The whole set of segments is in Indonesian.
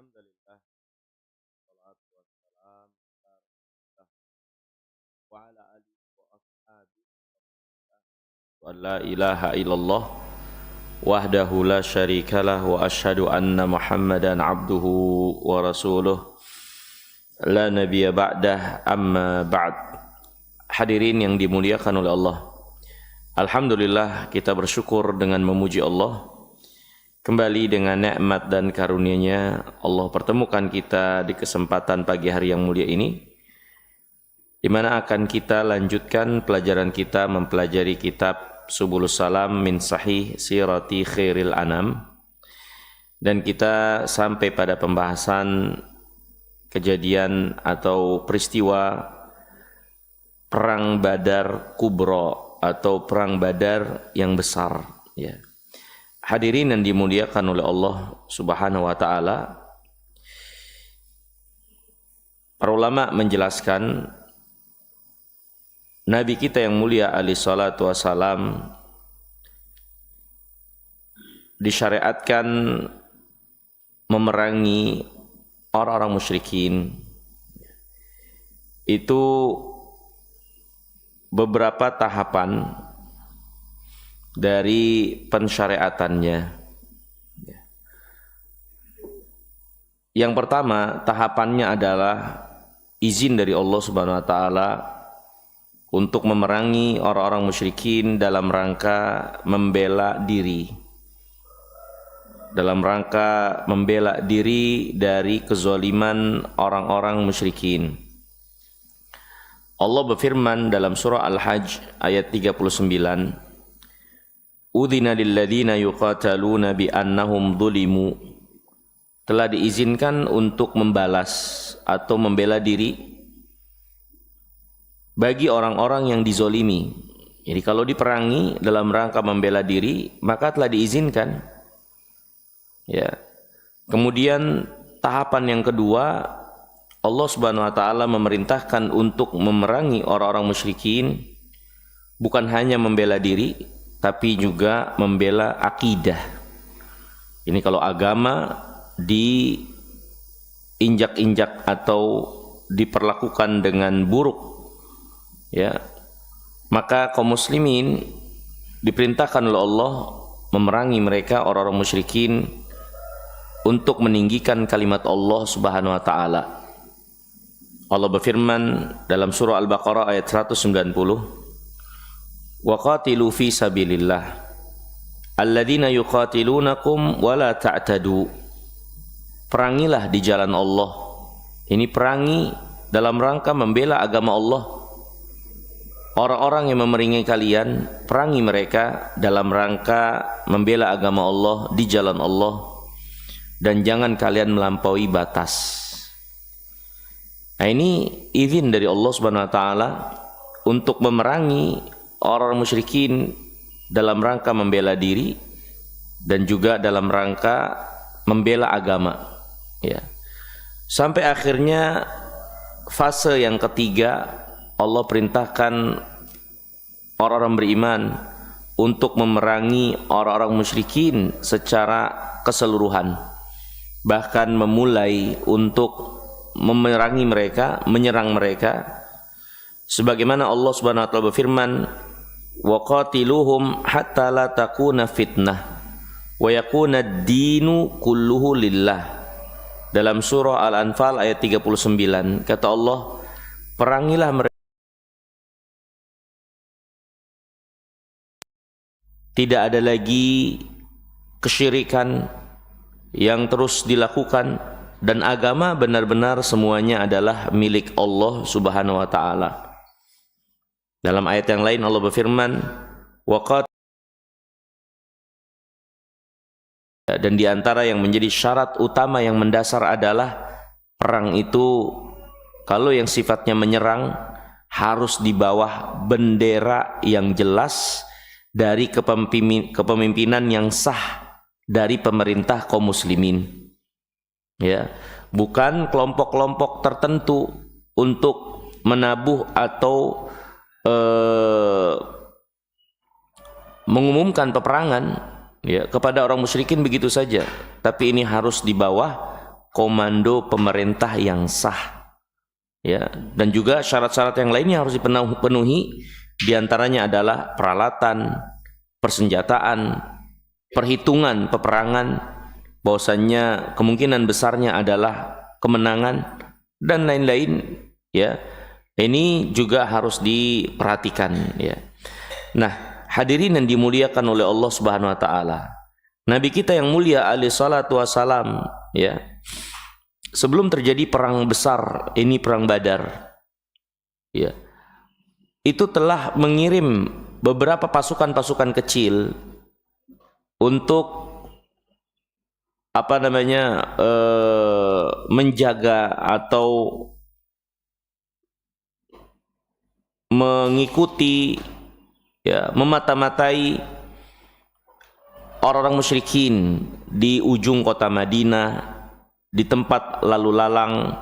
Alhamdulillah, salatu wassalam ala rasulillah wa ala alihi wa ashabihi wa la ilaha illallah wahdahu la syarikalah wa asyhadu anna muhammadan abduhu wa rasuluh la nabiyya ba'dah amma ba'd. Hadirin yang dimuliakan oleh Allah, alhamdulillah kita bersyukur dengan memuji Allah. Kembali dengan nikmat dan karunia-Nya Allah pertemukan kita di kesempatan pagi hari yang mulia ini, di mana akan kita lanjutkan pelajaran kita mempelajari kitab Subulus Salam min Sahih Sirati Khairil Anam, dan kita sampai pada pembahasan kejadian atau peristiwa Perang Badar Kubro atau Perang Badar yang besar, ya. Hadirin yang dimuliakan oleh Allah Subhanahu wa taala, para ulama menjelaskan Nabi kita yang mulia alaihi salatu wassalam disyariatkan memerangi orang-orang musyrikin itu beberapa tahapan dari pensyariatannya. Yang pertama, tahapannya adalah izin dari Allah Subhanahu wa taala untuk memerangi orang-orang musyrikin dalam rangka membela diri. Dalam rangka membela diri dari kezaliman orang-orang musyrikin. Allah berfirman dalam surah Al-Hajj ayat 39, Udzina lilladzina yuqataluna bi annahum zulimu. Telah diizinkan untuk membalas atau membela diri bagi orang-orang yang dizolimi. Jadi kalau diperangi dalam rangka membela diri, maka telah diizinkan. Ya. Kemudian tahapan yang kedua, Allah Subhanahu wa taala memerintahkan untuk memerangi orang-orang musyrikin, bukan hanya membela diri, tapi juga membela akidah. Ini kalau agama diinjak-injak atau diperlakukan dengan buruk, ya, maka kaum muslimin diperintahkan oleh Allah memerangi mereka orang-orang musyrikin untuk meninggikan kalimat Allah Subhanahu wa taala. Allah berfirman dalam surah Al-Baqarah ayat 190, wa qatilu fi sabilillah alladzina yuqatilunakum wa la ta'tadu. Perangilah di jalan Allah. Ini perangi dalam rangka membela agama Allah. Orang-orang yang memerangi kalian, perangi mereka dalam rangka membela agama Allah di jalan Allah, dan jangan kalian melampaui batas. Nah, ini izin dari Allah Subhanahu wa taala untuk memerangi orang musyrikin dalam rangka membela diri dan juga dalam rangka membela agama, ya. Sampai akhirnya fase yang ketiga, Allah perintahkan orang-orang beriman untuk memerangi orang-orang musyrikin secara keseluruhan, bahkan memulai untuk memerangi mereka, menyerang mereka, sebagaimana Allah Subhanahu wa taala berfirman, wa qatiluhum hatta la takuna fitnah wa yakuna ad-dinu kulluhu lillah. Dalam surah Al-Anfal ayat 39, kata Allah, perangilah mereka, tidak ada lagi kesyirikan yang terus dilakukan, dan agama benar-benar semuanya adalah milik Allah Subhanahu wa taala. Dalam ayat yang lain Allah berfirman, dan di antara yang menjadi syarat utama yang mendasar adalah perang itu, kalau yang sifatnya menyerang, harus di bawah bendera yang jelas dari kepemimpinan yang sah dari pemerintah kaum muslimin, ya, bukan kelompok-kelompok tertentu untuk menabuh atau mengumumkan peperangan, ya, kepada orang musyrikin begitu saja, tapi ini harus di bawah komando pemerintah yang sah. Ya, dan juga syarat-syarat yang lainnya harus dipenuhi, diantaranya adalah peralatan, persenjataan, perhitungan peperangan, bahwasannya kemungkinan besarnya adalah kemenangan dan lain-lain. Ya, ini juga harus diperhatikan. Ya, nah hadirin yang dimuliakan oleh Allah Subhanahu Wa Taala, Nabi kita yang mulia alaihi salatu wassalam, ya, sebelum terjadi perang besar ini, perang Badar, ya, itu telah mengirim beberapa pasukan-pasukan kecil untuk menjaga atau mengikuti, ya, memata-matai orang-orang musyrikin di ujung kota Madinah, di tempat lalu lalang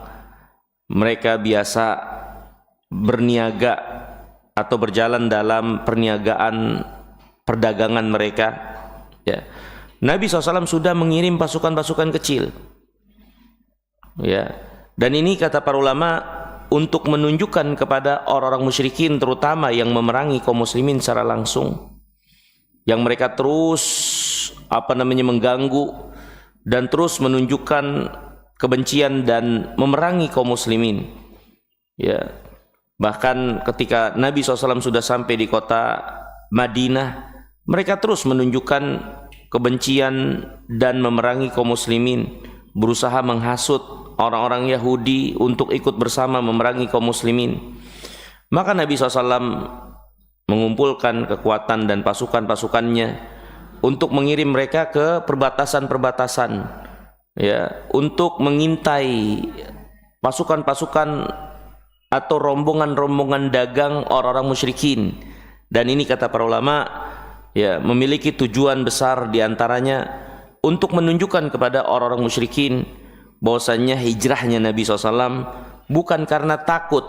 mereka biasa berniaga atau berjalan dalam perniagaan perdagangan mereka. Ya, Nabi SAW sudah mengirim pasukan-pasukan kecil. Ya, dan ini kata para ulama untuk menunjukkan kepada orang-orang musyrikin, terutama yang memerangi kaum muslimin secara langsung, yang mereka terus mengganggu dan terus menunjukkan kebencian dan memerangi kaum muslimin. Ya, bahkan ketika Nabi SAW sudah sampai di kota Madinah, mereka terus menunjukkan kebencian dan memerangi kaum muslimin, berusaha menghasut orang-orang Yahudi untuk ikut bersama memerangi kaum muslimin. Maka Nabi SAW mengumpulkan kekuatan dan pasukan-pasukannya untuk mengirim mereka ke perbatasan-perbatasan, ya, untuk mengintai pasukan-pasukan atau rombongan-rombongan dagang orang-orang musyrikin. Dan ini kata para ulama, ya, memiliki tujuan besar, diantaranya untuk menunjukkan kepada orang-orang musyrikin bahwasannya hijrahnya Nabi SAW bukan karena takut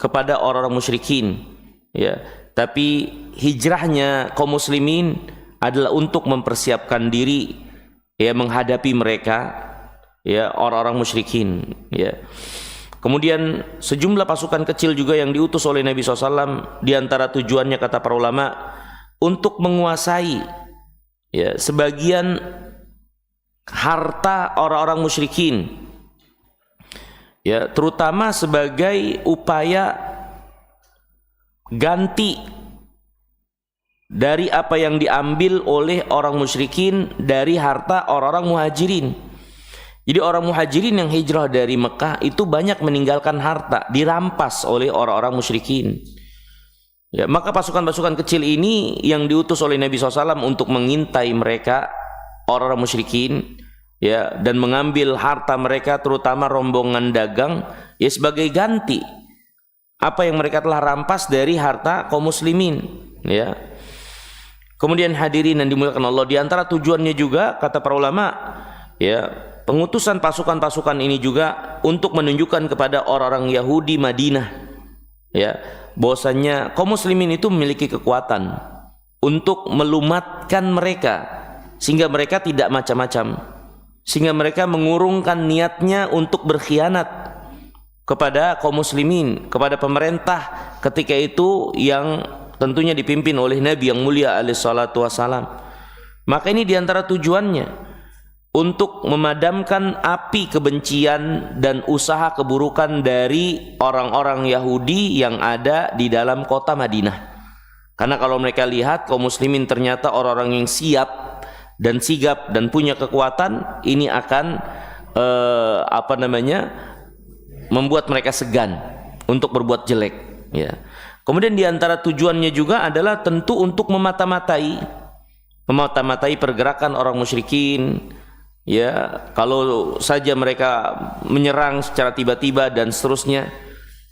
kepada orang-orang musyrikin, ya, tapi hijrahnya kaum muslimin adalah untuk mempersiapkan diri, ya, menghadapi mereka, ya, orang-orang musyrikin. Ya. Kemudian sejumlah pasukan kecil juga yang diutus oleh Nabi SAW, diantara tujuannya kata para ulama untuk menguasai, ya, sebagian harta orang-orang musyrikin, ya, terutama sebagai upaya ganti dari apa yang diambil oleh orang musyrikin dari harta orang-orang muhajirin. Jadi orang muhajirin yang hijrah dari Mekah itu banyak meninggalkan harta, dirampas oleh orang-orang musyrikin. Ya, maka pasukan-pasukan kecil ini yang diutus oleh Nabi SAW untuk mengintai mereka, orang-orang musyrikin, ya, dan mengambil harta mereka, terutama rombongan dagang, ya, sebagai ganti apa yang mereka telah rampas dari harta kaum muslimin. Ya. Kemudian hadirin yang dimuliakan Allah, di antara tujuannya juga kata para ulama, ya, pengutusan pasukan-pasukan ini juga untuk menunjukkan kepada orang-orang Yahudi Madinah, ya, bahwasannya kaum muslimin itu memiliki kekuatan untuk melumatkan mereka sehingga mereka tidak macam-macam, sehingga mereka mengurungkan niatnya untuk berkhianat kepada kaum muslimin, kepada pemerintah ketika itu yang tentunya dipimpin oleh Nabi yang mulia alaihi salatu wassalam. Maka ini diantara tujuannya untuk memadamkan api kebencian dan usaha keburukan dari orang-orang Yahudi yang ada di dalam kota Madinah. Karena kalau mereka lihat kaum muslimin ternyata orang-orang yang siap dan sigap dan punya kekuatan, ini akan membuat mereka segan untuk berbuat jelek. Ya. Kemudian diantara tujuannya juga adalah tentu untuk memata-matai pergerakan orang musyrikin. Ya, kalau saja mereka menyerang secara tiba-tiba dan seterusnya.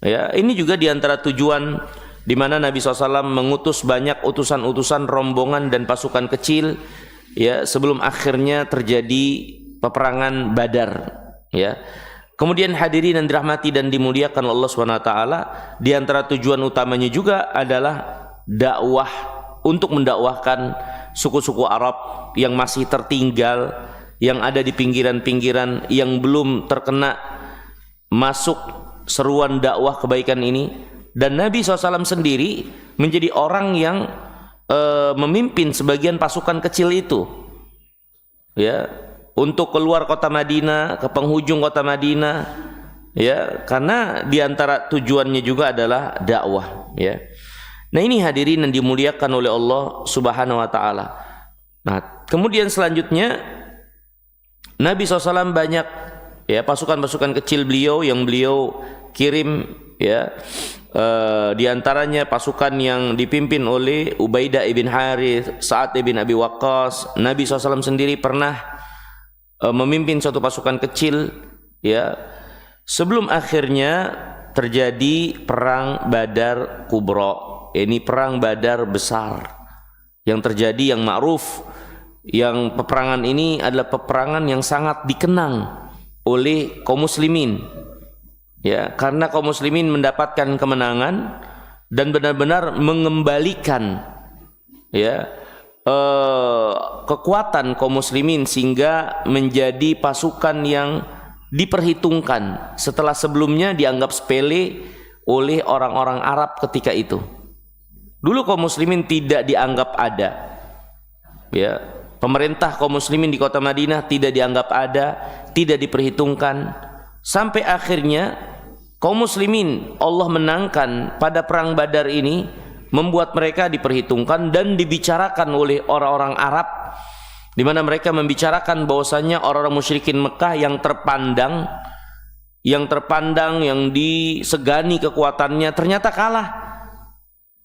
Ya, ini juga diantara tujuan di mana Nabi SAW mengutus banyak utusan-utusan rombongan dan pasukan kecil, ya, sebelum akhirnya terjadi peperangan Badar. Ya. Kemudian hadirin yang dirahmati dan dimuliakan Allah SWT, di antara tujuan utamanya juga adalah dakwah, untuk mendakwahkan suku-suku Arab yang masih tertinggal, yang ada di pinggiran-pinggiran yang belum terkena masuk seruan dakwah kebaikan ini. Dan Nabi SAW sendiri menjadi orang yang memimpin sebagian pasukan kecil itu, ya, untuk keluar kota Madinah, ke penghujung kota Madinah, ya, karena diantara tujuannya juga adalah dakwah, ya. Nah, ini hadirin yang dimuliakan oleh Allah Subhanahu wa taala. Nah, kemudian selanjutnya Nabi SAW banyak, ya, pasukan-pasukan kecil beliau yang beliau kirim, ya. Di antaranya pasukan yang dipimpin oleh Ubaidah ibn Harith, Sa'ad ibn Abi Waqqas. Nabi SAW sendiri pernah memimpin suatu pasukan kecil, ya, sebelum akhirnya terjadi perang Badar Kubra. Ini perang Badar besar yang terjadi, yang ma'ruf, yang peperangan ini adalah peperangan yang sangat dikenang oleh kaum muslimin, ya, karena kaum muslimin mendapatkan kemenangan dan benar-benar mengembalikan, ya, kekuatan kaum muslimin sehingga menjadi pasukan yang diperhitungkan setelah sebelumnya dianggap sepele oleh orang-orang Arab ketika itu. Dulu kaum muslimin tidak dianggap ada, ya, pemerintah kaum muslimin di kota Madinah tidak dianggap ada, tidak diperhitungkan, sampai akhirnya kaum muslimin Allah menangkan pada perang Badar ini, membuat mereka diperhitungkan dan dibicarakan oleh orang-orang Arab, di mana mereka membicarakan bahwasanya orang-orang musyrikin Mekah yang terpandang, yang disegani kekuatannya, ternyata kalah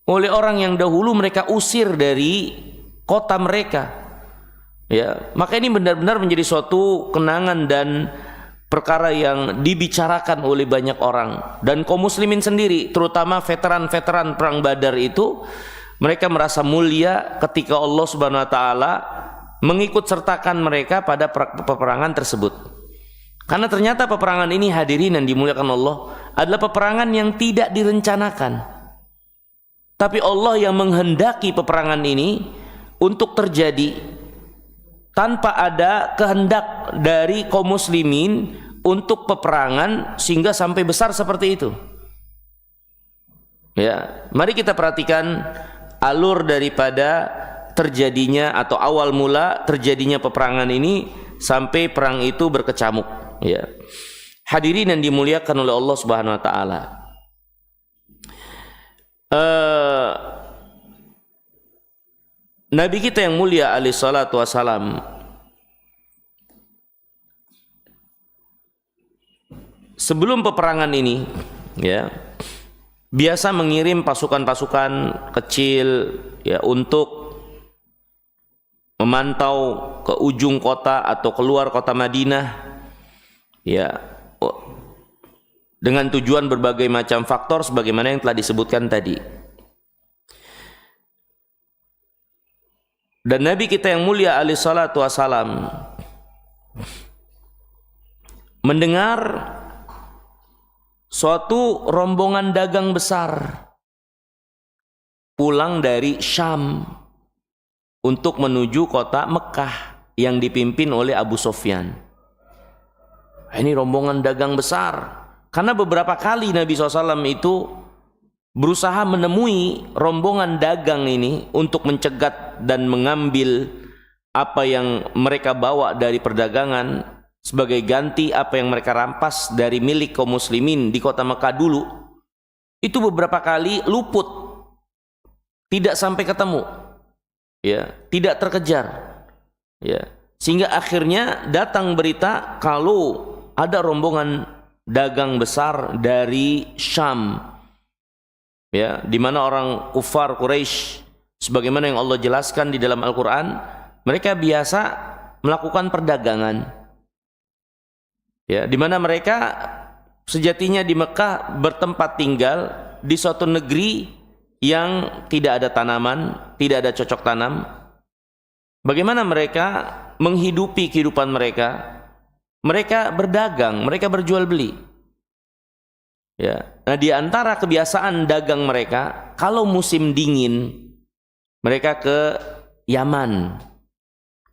oleh orang yang dahulu mereka usir dari kota mereka, ya. Maka ini benar-benar menjadi suatu kenangan dan perkara yang dibicarakan oleh banyak orang. Dan kaum muslimin sendiri, terutama veteran-veteran perang Badar itu, mereka merasa mulia ketika Allah Subhanahu wa taala mengikut sertakan mereka pada peperangan tersebut. Karena ternyata peperangan ini, hadirin yang dimuliakan Allah, adalah peperangan yang tidak direncanakan, tapi Allah yang menghendaki peperangan ini untuk terjadi tanpa ada kehendak dari kaum muslimin untuk peperangan sehingga sampai besar seperti itu, ya. Mari kita perhatikan alur daripada terjadinya atau awal mula terjadinya peperangan ini sampai perang itu berkecamuk, ya. Hadirin yang dimuliakan oleh Allah Subhanahu wa taala, Nabi kita yang mulia alaihi salatu wassalam sebelum peperangan ini, ya, biasa mengirim pasukan-pasukan kecil, ya, untuk memantau ke ujung kota atau keluar kota Madinah, ya, dengan tujuan berbagai macam faktor sebagaimana yang telah disebutkan tadi. Dan Nabi kita yang mulia alaihi salatu wassalam mendengar suatu rombongan dagang besar pulang dari Syam untuk menuju kota Mekah yang dipimpin oleh Abu Sufyan. Ini rombongan dagang besar. Karena beberapa kali Nabi SAW itu berusaha menemui rombongan dagang ini untuk mencegat dan mengambil apa yang mereka bawa dari perdagangan sebagai ganti apa yang mereka rampas dari milik kaum muslimin di kota Mekah dulu. Itu beberapa kali luput, tidak sampai ketemu, ya, tidak terkejar, ya, sehingga akhirnya datang berita kalau ada rombongan dagang besar dari Syam, ya, di mana orang kufar Quraisy, sebagaimana yang Allah jelaskan di dalam Al-Quran, mereka biasa melakukan perdagangan, ya, di mana mereka sejatinya di Mekah bertempat tinggal di suatu negeri yang tidak ada tanaman, tidak ada cocok tanam. Bagaimana mereka menghidupi kehidupan mereka? Mereka berdagang, mereka berjual beli, ya. Nah, di antara kebiasaan dagang mereka, kalau musim dingin mereka ke Yaman,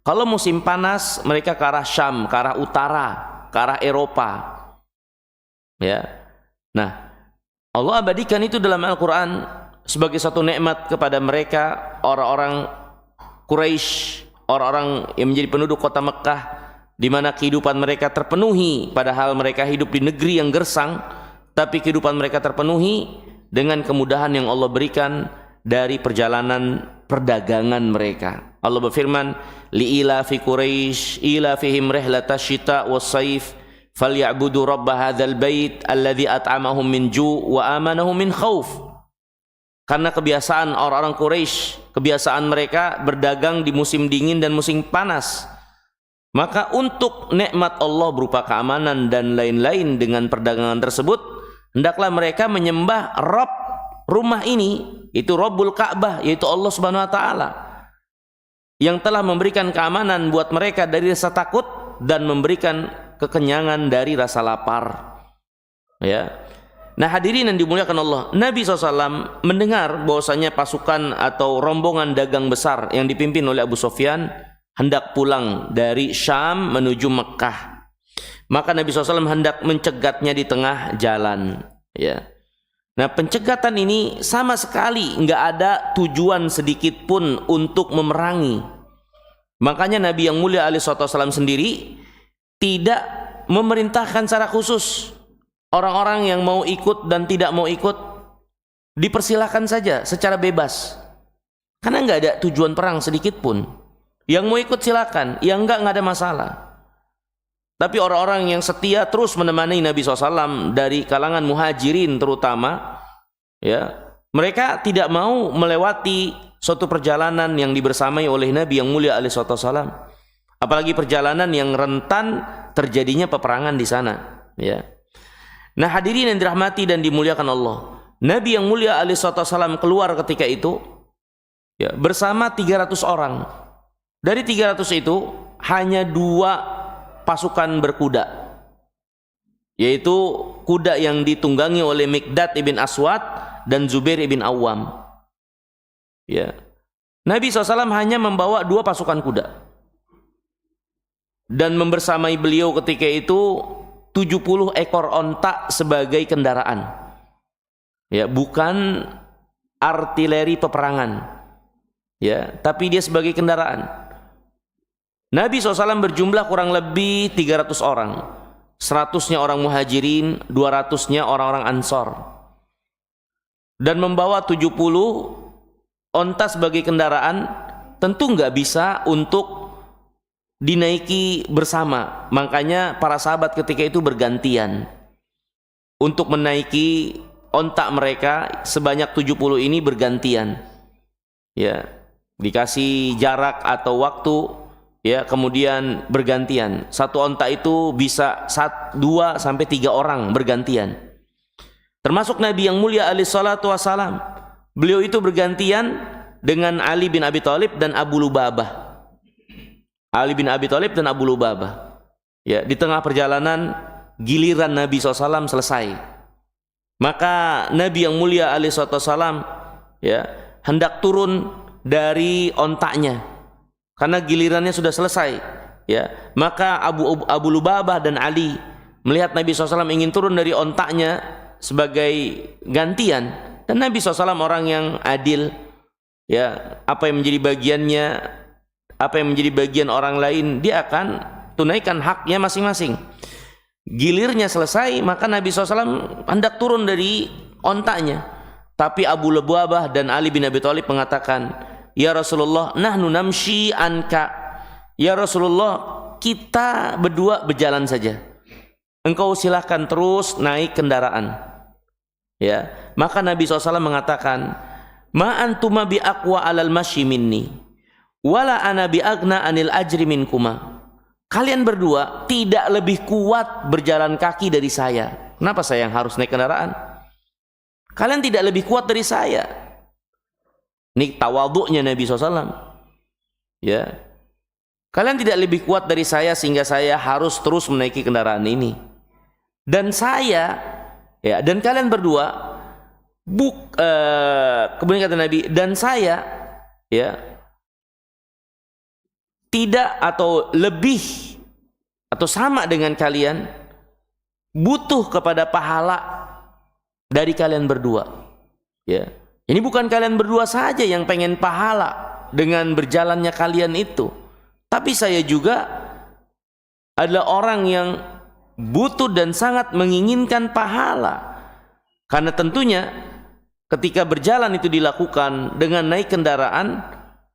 Kalau musim panas mereka ke arah Syam, ke arah utara, ke arah Eropa. Ya. Nah, Allah abadikan itu dalam Al-Quran sebagai satu nikmat kepada mereka, orang-orang Quraisy, orang-orang yang menjadi penduduk kota Mekah, di mana kehidupan mereka terpenuhi, padahal mereka hidup di negeri yang gersang, tapi kehidupan mereka terpenuhi dengan kemudahan yang Allah berikan dari perjalanan perdagangan mereka. Allah berfirman, li'ila fi Quraisy ila fihim rihlatash shita was-saif falyabudu rabb hadzal bait alladzi at'amahum min ju' wa amanahum min khauf. Karena kebiasaan orang-orang Quraisy, kebiasaan mereka berdagang di musim dingin dan musim panas. Maka untuk nikmat Allah berupa keamanan dan lain-lain dengan perdagangan tersebut, hendaklah mereka menyembah Rabb rumah ini, itu Rabbul Ka'bah, yaitu Allah Subhanahu wa taala, yang telah memberikan keamanan buat mereka dari rasa takut dan memberikan kekenyangan dari rasa lapar. Ya. Nah, hadirin yang dimuliakan Allah, Nabi SAW mendengar bahwasanya pasukan atau rombongan dagang besar yang dipimpin oleh Abu Sufyan hendak pulang dari Syam menuju Mekah. Maka Nabi SAW hendak mencegatnya di tengah jalan. Ya. Nah, pencegatan ini sama sekali nggak ada tujuan sedikit pun untuk memerangi. Makanya Nabi yang mulia alaihi wasallam sendiri tidak memerintahkan secara khusus orang-orang yang mau ikut dan tidak mau ikut, dipersilahkan saja secara bebas, karena nggak ada tujuan perang sedikit pun. Yang mau ikut silakan, yang nggak ada masalah. Tapi orang-orang yang setia terus menemani Nabi SAW dari kalangan muhajirin terutama, ya, mereka tidak mau melewati suatu perjalanan yang dibersamai oleh Nabi yang mulia alaihi wasallam, apalagi perjalanan yang rentan terjadinya peperangan di sana. Ya. Nah, hadirin yang dirahmati dan dimuliakan Allah, Nabi yang mulia alaihi wasallam keluar ketika itu, ya, bersama 300 orang. Dari 300 itu hanya 2 pasukan berkuda, yaitu kuda yang ditunggangi oleh Miqdad ibn Aswad dan Zubair ibn Awam. Ya. Nabi SAW hanya membawa 2 pasukan kuda, dan membersamai beliau ketika itu 70 ekor onta sebagai kendaraan. Ya, bukan artileri peperangan, ya, tapi dia sebagai kendaraan. Nabi SAW berjumlah kurang lebih 300 orang. 100-nya orang muhajirin, 200-nya orang-orang ansor. Dan membawa 70 onta sebagai kendaraan tentu nggak bisa untuk dinaiki bersama. Makanya para sahabat ketika itu bergantian untuk menaiki onta mereka sebanyak 70 ini, bergantian. Ya, dikasih jarak atau waktu. Ya, kemudian bergantian. Satu onta itu bisa 2 sampai 3 orang bergantian. Termasuk Nabi yang mulia alaihi salatu wassalam. Beliau itu bergantian dengan Ali bin Abi Thalib dan Abu Lubabah. Ali bin Abi Thalib dan Abu Lubabah. Ya, di tengah perjalanan giliran Nabi SAW selesai. Maka Nabi yang mulia alaihi salatu wassalam, ya, hendak turun dari ontaknya karena gilirannya sudah selesai, ya. Maka Abu Lubabah dan Ali melihat Nabi SAW ingin turun dari ontaknya sebagai gantian, dan Nabi SAW orang yang adil, ya, apa yang menjadi bagiannya, apa yang menjadi bagian orang lain, dia akan tunaikan haknya masing-masing. Gilirnya selesai, maka Nabi SAW hendak turun dari ontaknya, tapi Abu Lubabah dan Ali bin Abi Thalib mengatakan, ya Rasulullah, nahnu namshi anka. Ya Rasulullah, kita berdua berjalan saja. Engkau silahkan terus naik kendaraan. Ya, maka Nabi SAW mengatakan, ma antuma bi aqwa alal masyi minni, wala ana bi agna anil ajri minkuma. Kalian berdua tidak lebih kuat berjalan kaki dari saya. Kenapa saya yang harus naik kendaraan? Kalian tidak lebih kuat dari saya. Ini tawadhu'nya Nabi SAW. Ya, kalian tidak lebih kuat dari saya sehingga saya harus terus menaiki kendaraan ini. Dan saya, ya, dan kalian berdua, kemudian kata Nabi, dan saya, ya, tidak atau lebih atau sama dengan kalian butuh kepada pahala dari kalian berdua. Ya, ini bukan kalian berdua saja yang pengen pahala dengan berjalannya kalian itu, tapi saya juga adalah orang yang butuh dan sangat menginginkan pahala. Karena tentunya ketika berjalan itu dilakukan dengan naik kendaraan,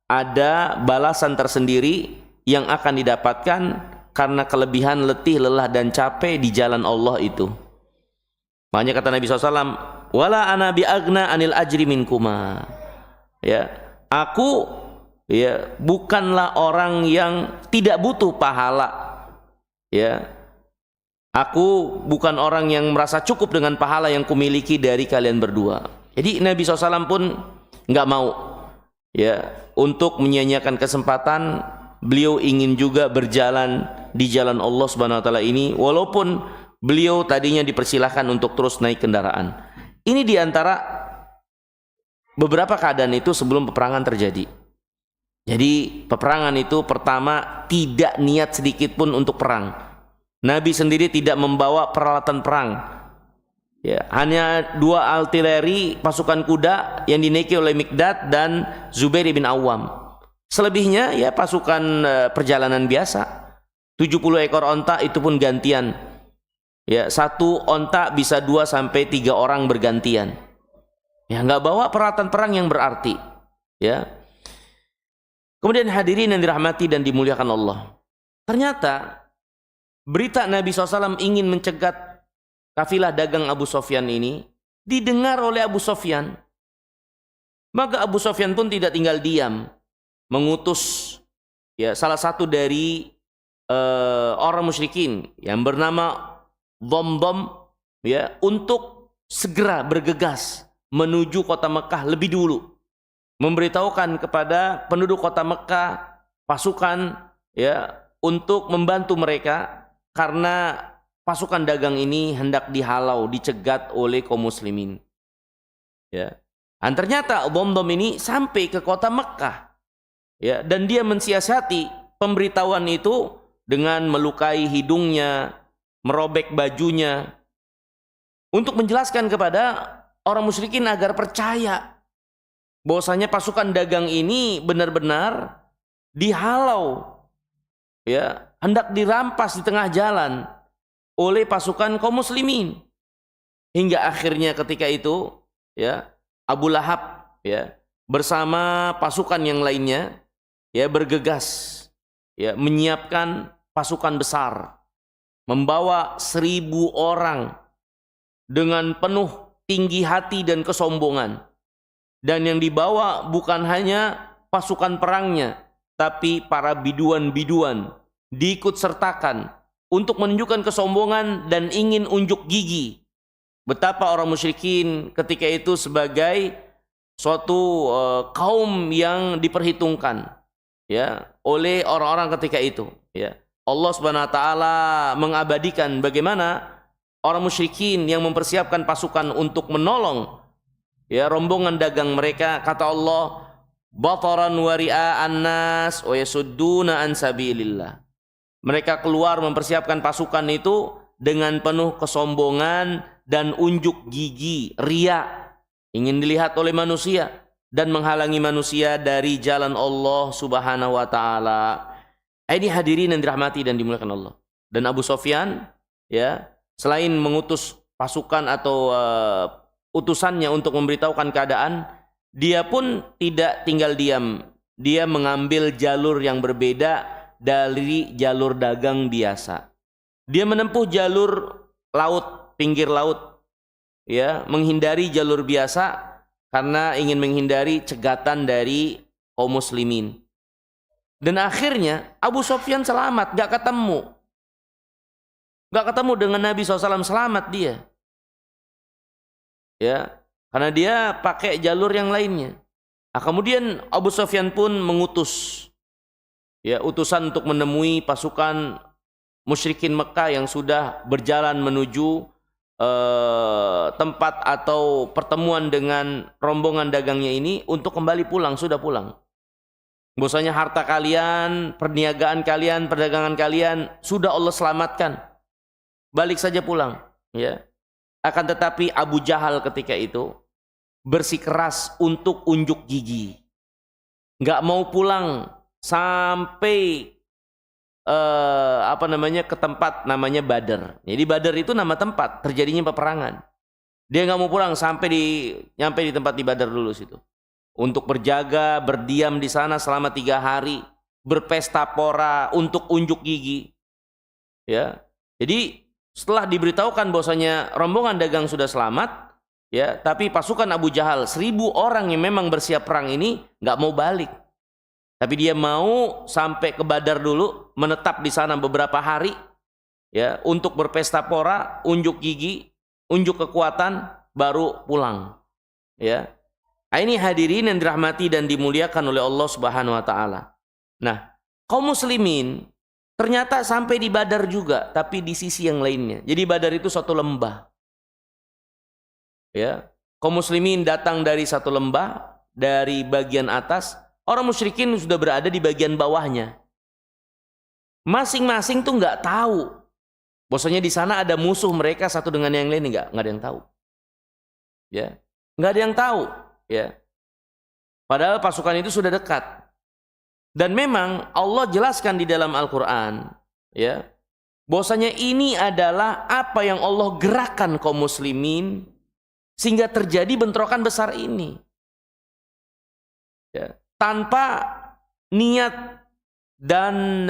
ada balasan tersendiri yang akan didapatkan karena kelebihan letih, lelah dan capek di jalan Allah itu. Makanya kata Nabi SAW, wala ana bi'agna anil ajri minkuma. Ya, aku ya bukanlah orang yang tidak butuh pahala. Ya, aku bukan orang yang merasa cukup dengan pahala yang kumiliki dari kalian berdua. Jadi Nabi SAW pun nggak mau ya untuk menyia-nyiakan kesempatan. Beliau ingin juga berjalan di jalan Allah Subhanahu Wa Taala ini, walaupun beliau tadinya dipersilahkan untuk terus naik kendaraan. Ini diantara beberapa keadaan itu sebelum peperangan terjadi. Jadi peperangan itu pertama tidak niat sedikit pun untuk perang. Nabi sendiri tidak membawa peralatan perang. Ya, hanya 2 artileri pasukan kuda yang dinaiki oleh Mikdad dan Zubair bin Awam. Selebihnya ya pasukan perjalanan biasa. 70 ekor onta itu pun gantian. Ya, satu onta bisa 2 sampai 3 orang bergantian. Ya, nggak bawa peralatan perang yang berarti. Ya. Kemudian hadirin yang dirahmati dan dimuliakan Allah. Ternyata berita Nabi SAW ingin mencegat kafilah dagang Abu Sofyan ini didengar oleh Abu Sofyan. Maka Abu Sofyan pun tidak tinggal diam, mengutus ya salah satu dari orang musyrikin yang bernama Dhamdham ya untuk segera bergegas menuju kota Mekah lebih dulu, memberitahukan kepada penduduk kota Mekah pasukan ya untuk membantu mereka karena pasukan dagang ini hendak dihalau, dicegat oleh kaum muslimin. Ya. Dan ternyata Dhamdham ini sampai ke kota Mekah. Ya, dan dia mensiasati pemberitahuan itu dengan melukai hidungnya, merobek bajunya untuk menjelaskan kepada orang musyrikin agar percaya bahwasanya pasukan dagang ini benar-benar dihalau, ya, hendak dirampas di tengah jalan oleh pasukan kaum muslimin. Hingga akhirnya ketika itu, ya, Abu Lahab, ya, bersama pasukan yang lainnya, ya, bergegas, ya, menyiapkan pasukan besar, membawa 1000 orang dengan penuh tinggi hati dan kesombongan. Dan yang dibawa bukan hanya pasukan perangnya, tapi para biduan-biduan diikut sertakan untuk menunjukkan kesombongan dan ingin unjuk gigi. Betapa orang musyrikin ketika itu sebagai suatu kaum yang diperhitungkan ya oleh orang-orang ketika itu. Ya, Allah Subhanahu Wa Taala mengabadikan bagaimana orang musyrikin yang mempersiapkan pasukan untuk menolong ya rombongan dagang mereka. Kata Allah, bataran wari'a an-nas wa yasudduna an sabilillah. Mereka keluar mempersiapkan pasukan itu dengan penuh kesombongan dan unjuk gigi, riya, ingin dilihat oleh manusia dan menghalangi manusia dari jalan Allah Subhanahu Wa Taala. Ini hadirin yang dirahmati dan dimuliakan Allah. Dan Abu Sofyan, ya, selain mengutus pasukan atau utusannya untuk memberitahukan keadaan, dia pun tidak tinggal diam. Dia mengambil jalur yang berbeda dari jalur dagang biasa. Dia menempuh jalur laut, pinggir laut, ya, menghindari jalur biasa karena ingin menghindari cegatan dari kaum muslimin. Dan akhirnya Abu Sofyan selamat, gak ketemu dengan Nabi SAW, selamat dia. Ya, karena dia pakai jalur yang lainnya. Nah, kemudian Abu Sofyan pun mengutus ya utusan untuk menemui pasukan musyrikin Mekah yang sudah berjalan menuju tempat atau pertemuan dengan rombongan dagangnya ini untuk kembali pulang, sudah pulang. Bahwasanya harta kalian, perniagaan kalian, perdagangan kalian sudah Allah selamatkan. Balik saja pulang, ya. Akan tetapi Abu Jahal ketika itu bersikeras untuk unjuk gigi. Nggak mau pulang sampai ke tempat namanya Badar. Jadi Badar itu nama tempat terjadinya peperangan. Dia nggak mau pulang sampai nyampe di tempat di Badar dulu situ. Untuk berjaga, berdiam di sana selama 3 hari, berpesta pora untuk unjuk gigi. Ya. Jadi setelah diberitahukan bahwasanya rombongan dagang sudah selamat, ya, tapi pasukan Abu Jahal 1000 orang yang memang bersiap perang ini nggak mau balik. Tapi dia mau sampai ke Badar dulu, menetap di sana beberapa hari, ya, untuk berpesta pora, unjuk gigi, unjuk kekuatan, baru pulang. Ya, ini hadirin yang dirahmati dan dimuliakan oleh Allah Subhanahu Wa Taala. Nah, kaum muslimin ternyata sampai di Badar juga, tapi di sisi yang lainnya. Jadi Badar itu suatu lembah. Ya, kaum muslimin datang dari satu lembah, dari bagian atas. Orang musyrikin sudah berada di bagian bawahnya. Masing-masing tuh nggak tahu. Bahwasanya di sana ada musuh mereka satu dengan yang lain, nggak ada yang tahu. Ya, nggak ada yang tahu. Ya, padahal pasukan itu sudah dekat. Dan memang Allah jelaskan di dalam Al-Quran, ya, bahwasanya ini adalah apa yang Allah gerakkan kaum muslimin sehingga terjadi bentrokan besar ini. Ya. Tanpa niat dan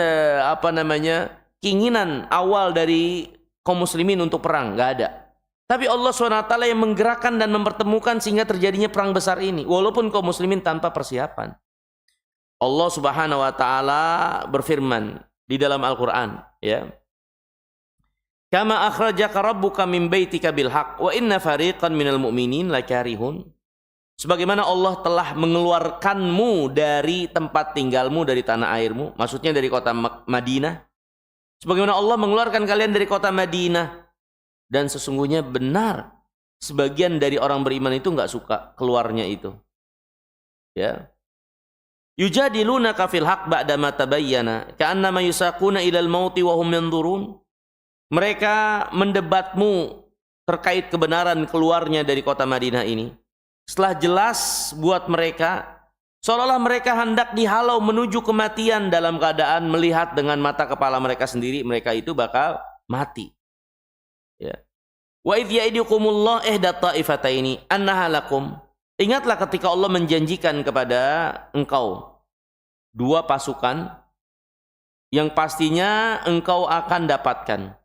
keinginan awal dari kaum muslimin untuk perang, nggak ada. Tapi Allah SWT yang menggerakkan dan mempertemukan sehingga terjadinya perang besar ini, walaupun kaum muslimin tanpa persiapan. Allah Subhanahu Wa Taala berfirman di dalam Al-Quran, ya, Kama akhrajaka rabbuka min baitika bil haqq wa inna fariqan minal mu'minin lakarihun. Sebagaimana Allah telah mengeluarkanmu dari tempat tinggalmu, dari tanah airmu, maksudnya dari kota Madinah. Sebagaimana Allah mengeluarkan kalian dari kota Madinah. Dan sesungguhnya benar, sebagian dari orang beriman itu nggak suka keluarnya itu. Ya. Yujadilunaka fil haqq ba'da ma tabayyana ka'annama yusaquna ilal mauti wa hum yanzurun. Mereka mendebatmu terkait kebenaran keluarnya dari kota Madinah ini. Setelah jelas buat mereka, seolah-olah mereka hendak dihalau menuju kematian dalam keadaan melihat dengan mata kepala mereka sendiri, mereka itu bakal mati. Ya. Wa idh ya'idukumullah ihda ta'ifataini annaha lakum. Ingatlah ketika Allah menjanjikan kepada engkau 2 pasukan yang pastinya engkau akan dapatkan.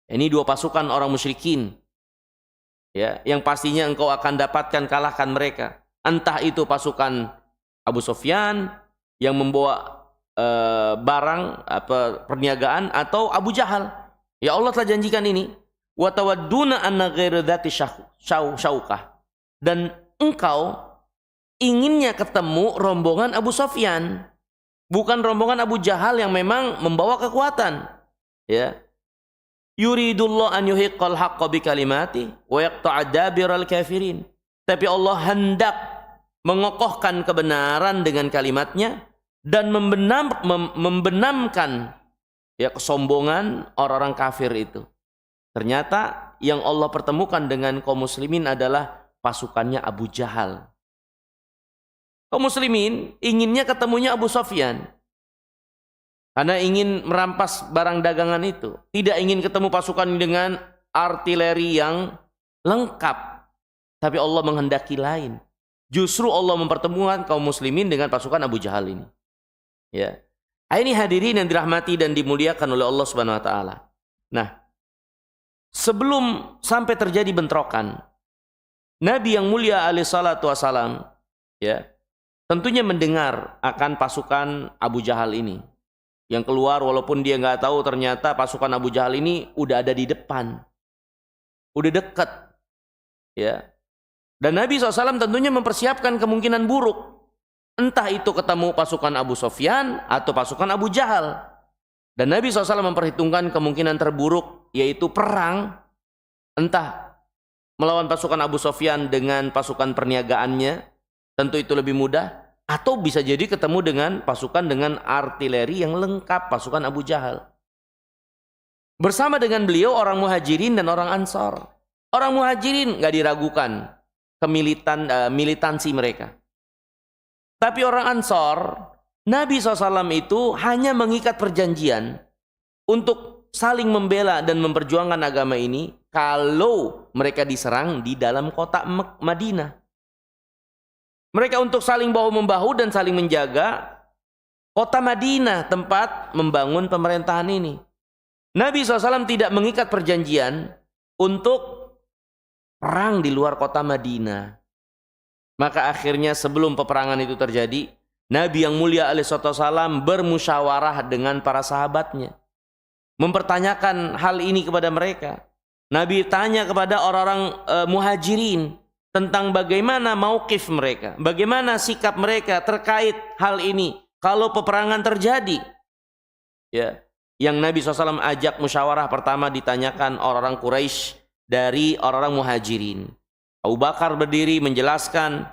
Ini 2 pasukan orang musyrikin. Ya, yang pastinya engkau akan dapatkan, kalahkan mereka. Entah itu pasukan Abu Sufyan yang membawa barang perniagaan, atau Abu Jahal. Ya, Allah telah janjikan ini. Wa tawadduna anna ghairu dzati syaukah. Dan engkau inginnya ketemu rombongan Abu Sufyan, bukan rombongan Abu Jahal yang memang membawa kekuatan. Ya. Yuridullah an yuhiqqal haqqa bi kalimati wa yaqta'a dabiral kafirin. Tapi Allah hendak mengokohkan kebenaran dengan kalimatnya dan membenamkan ya kesombongan orang-orang kafir itu. Ternyata yang Allah pertemukan dengan kaum muslimin adalah pasukannya Abu Jahal. Kaum muslimin inginnya ketemunya Abu Sufyan. Karena ingin merampas barang dagangan itu. Tidak ingin ketemu pasukan dengan artileri yang lengkap. Tapi Allah menghendaki lain. Justru Allah mempertemukan kaum muslimin dengan pasukan Abu Jahal ini. Ya. Ini hadirin yang dirahmati dan dimuliakan oleh Allah Subhanahu Wa Taala. Nah, sebelum sampai terjadi bentrokan, Nabi yang mulia alaihi salatu wassalam, ya, tentunya mendengar akan pasukan Abu Jahal ini. Yang keluar walaupun dia nggak tahu ternyata pasukan Abu Jahal ini udah ada di depan. Udah dekat. Ya. Dan Nabi SAW tentunya mempersiapkan kemungkinan buruk. Entah itu ketemu pasukan Abu Sufyan atau pasukan Abu Jahal. Dan Nabi SAW memperhitungkan kemungkinan terburuk, yaitu perang. Entah melawan pasukan Abu Sufyan dengan pasukan perniagaannya, tentu itu lebih mudah. Atau bisa jadi ketemu dengan pasukan dengan artileri yang lengkap, pasukan Abu Jahal. Bersama dengan beliau orang Muhajirin dan orang Ansar. Orang Muhajirin nggak diragukan militansi mereka. Tapi orang Ansar, Nabi SAW itu hanya mengikat perjanjian untuk saling membela dan memperjuangkan agama ini kalau mereka diserang di dalam kota Madinah. Mereka untuk saling bahu-membahu dan saling menjaga kota Madinah tempat membangun pemerintahan ini. Nabi SAW tidak mengikat perjanjian untuk perang di luar kota Madinah. Maka akhirnya sebelum peperangan itu terjadi, Nabi yang mulia alaihissalam bermusyawarah dengan para sahabatnya, mempertanyakan hal ini kepada mereka. Nabi tanya kepada orang-orang Muhajirin tentang bagaimana mauqif mereka, bagaimana sikap mereka terkait hal ini kalau peperangan terjadi. Ya, yang Nabi SAW ajak musyawarah pertama ditanyakan orang-orang Quraisy dari orang-orang Muhajirin. Abu Bakar berdiri menjelaskan,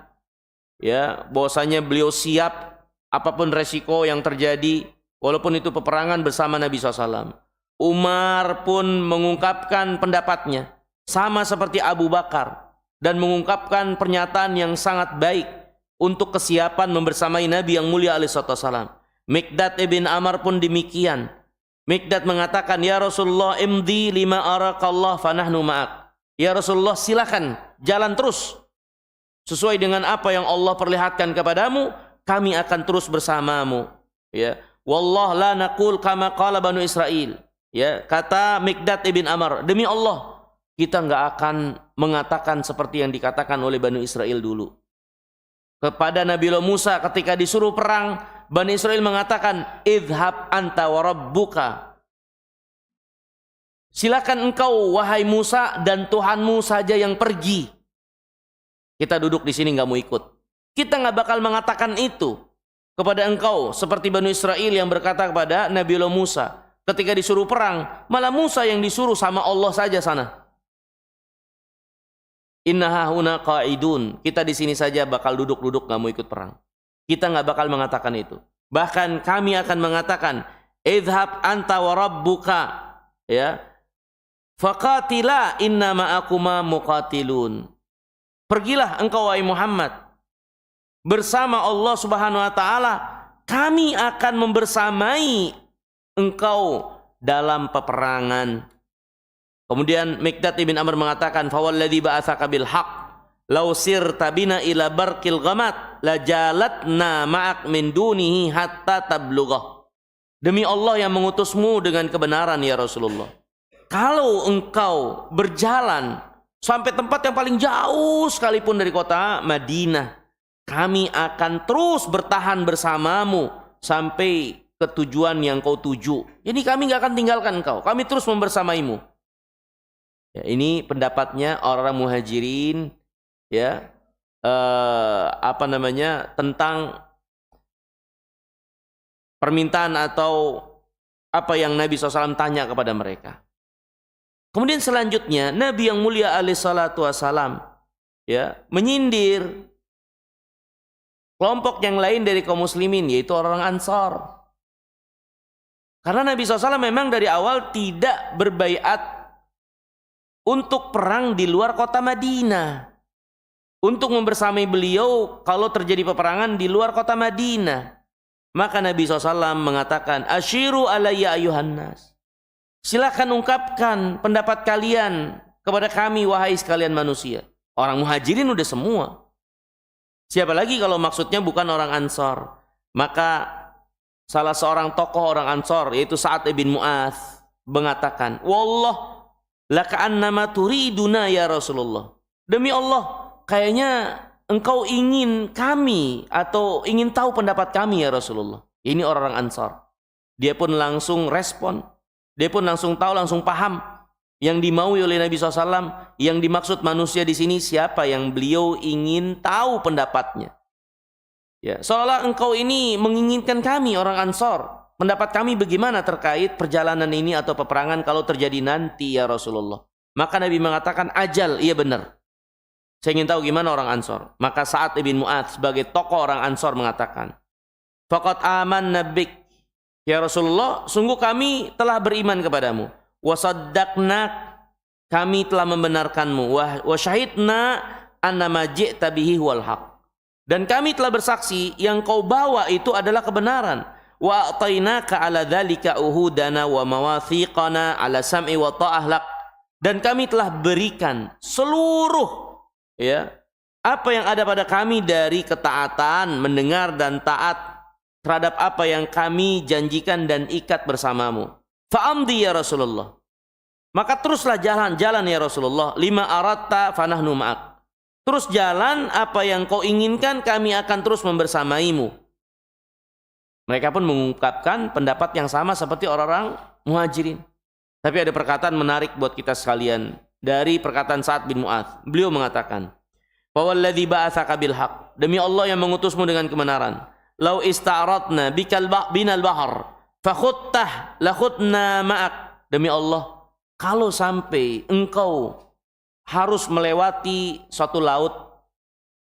ya, bahwasanya beliau siap apapun resiko yang terjadi, walaupun itu peperangan bersama Nabi SAW. Umar pun mengungkapkan pendapatnya, sama seperti Abu Bakar, dan mengungkapkan pernyataan yang sangat baik untuk kesiapan membersamai Nabi yang mulia alaihissalam. Miqdad ibn Amr pun demikian. Miqdad mengatakan, ya Rasulullah, imdi lima arakallah fanahnu ma'ak. Ya Rasulullah, silakan jalan terus sesuai dengan apa yang Allah perlihatkan kepadamu, kami akan terus bersamamu. Ya, wallah la naqul kama qala Banu Israil. Ya, kata Miqdad ibn Amr, demi Allah, kita nggak akan mengatakan seperti yang dikatakan oleh Bani Israel dulu. Kepada Nabi Musa ketika disuruh perang, Bani Israel mengatakan, idhab anta wa rabbuka. Silakan engkau wahai Musa dan Tuhanmu saja yang pergi. Kita duduk di sini nggak mau ikut. Kita nggak bakal mengatakan itu kepada engkau seperti Bani Israel yang berkata kepada Nabi Musa ketika disuruh perang, malah Musa yang disuruh sama Allah saja sana. Innaha huna qa'idun. Kita di sini saja bakal duduk-duduk nggak mau ikut perang. Kita nggak bakal mengatakan itu. Bahkan kami akan mengatakan, idhab anta wa rabbuka, ya, faqatila inna ma'akuma muqatilun. Pergilah engkau wahai Muhammad bersama Allah Subhanahu wa taala, kami akan membersamai engkau dalam peperangan. Kemudian Miqdad ibn Amr mengatakan, fawalladzi ba'atsaka bil haqq law sirta bina ila barqil ghamat la jalatna ma'ak min dunihi hatta tablughah. Demi Allah yang mengutusmu dengan kebenaran ya Rasulullah, kalau engkau berjalan sampai tempat yang paling jauh sekalipun dari kota Madinah, kami akan terus bertahan bersamamu sampai ke tujuan yang kau tuju. Ini kami nggak akan tinggalkan engkau, kami terus membersamaimu. Ya, ini pendapatnya orang Muhajirin, ya, tentang permintaan atau apa yang Nabi SAW tanya kepada mereka. Kemudian selanjutnya Nabi yang mulia alaihissalatu wassalam, ya, menyindir kelompok yang lain dari kaum muslimin, yaitu orang Ansar. Karena Nabi SAW memang dari awal tidak berbaiat untuk perang di luar kota Madinah, untuk membersamai beliau kalau terjadi peperangan di luar kota Madinah. Maka Nabi SAW mengatakan, asyiru alayya ayuhan nas. Silakan ungkapkan pendapat kalian kepada kami wahai sekalian manusia. Orang Muhajirin udah semua. Siapa lagi kalau maksudnya bukan orang Ansar? Maka salah seorang tokoh orang Ansar yaitu Sa'ad ibn Mu'adz mengatakan, wallah laka'annama turiduna ya Rasulullah. Demi Allah, kayaknya engkau ingin kami atau ingin tahu pendapat kami ya Rasulullah. Ini orang Ansar. Dia pun langsung respon. Dia pun langsung tahu, langsung paham yang dimaui oleh Nabi SAW. Yang dimaksud manusia di sini siapa yang beliau ingin tahu pendapatnya. Ya, seolah engkau ini menginginkan kami orang Ansar, pendapat kami bagaimana terkait perjalanan ini atau peperangan kalau terjadi nanti ya Rasulullah. Maka Nabi mengatakan, ajal, iya benar. Saya ingin tahu gimana orang Ansor. Maka Sa'ad ibn Mu'adz sebagai tokoh orang Ansor mengatakan, faqad amanna bik, ya Rasulullah, sungguh kami telah beriman kepadamu. Wa saddaqnak, kami telah membenarkanmu. Wa syahidna anna ma ji'ta bihi huwal haq. Dan kami telah bersaksi yang kau bawa itu adalah kebenaran. Wa a'tainaka ala dzalika uhudana wa mawathiqana ala sam'i wa ta'ah lak. Dan kami telah berikan seluruh apa yang ada pada kami dari ketaatan, mendengar dan taat terhadap apa yang kami janjikan dan ikat bersamamu. Fa'amdi ya Rasulullah. Maka teruslah jalan ya Rasulullah. Lima aratta fanahnu ma'ak. Terus jalan, apa yang kau inginkan kami akan terus membersamaimu. Mereka pun mengungkapkan pendapat yang sama seperti orang-orang Muhajirin. Tapi ada perkataan menarik buat kita sekalian dari perkataan Sa'ad bin Mu'adz. Beliau mengatakan, "Fawalladzi ba'atsaka bil haqq." Demi Allah yang mengutusmu dengan kebenaran. "Lau ista'radna binal bahr, fakhuttah lakhutna ma'ak." Demi Allah, kalau sampai engkau harus melewati suatu laut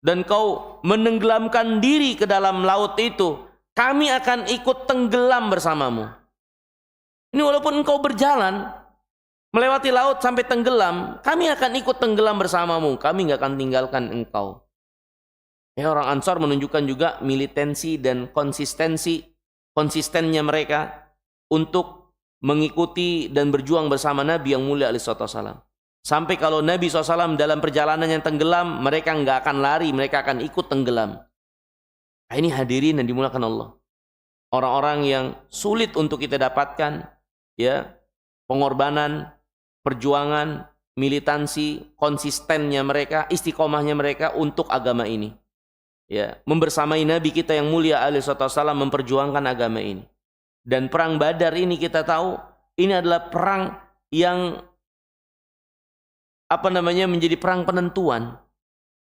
dan kau menenggelamkan diri ke dalam laut itu, kami akan ikut tenggelam bersamamu. Ini walaupun engkau berjalan melewati laut sampai tenggelam, kami akan ikut tenggelam bersamamu. Kami nggak akan tinggalkan engkau. Orang Ansor menunjukkan juga militensi dan konsistennya mereka untuk mengikuti dan berjuang bersama Nabi yang mulia alaihi wasallam. Sampai kalau Nabi SAW dalam perjalanan yang tenggelam, mereka nggak akan lari, mereka akan ikut tenggelam. Nah, ini hadirin yang dimuliakan Allah. Orang-orang yang sulit untuk kita dapatkan, pengorbanan, perjuangan, militansi, konsistennya mereka, istiqomahnya mereka untuk agama ini. Membersamai Nabi kita yang mulia alaihi wasallam memperjuangkan agama ini. Dan perang Badar ini kita tahu, ini adalah perang yang menjadi perang penentuan.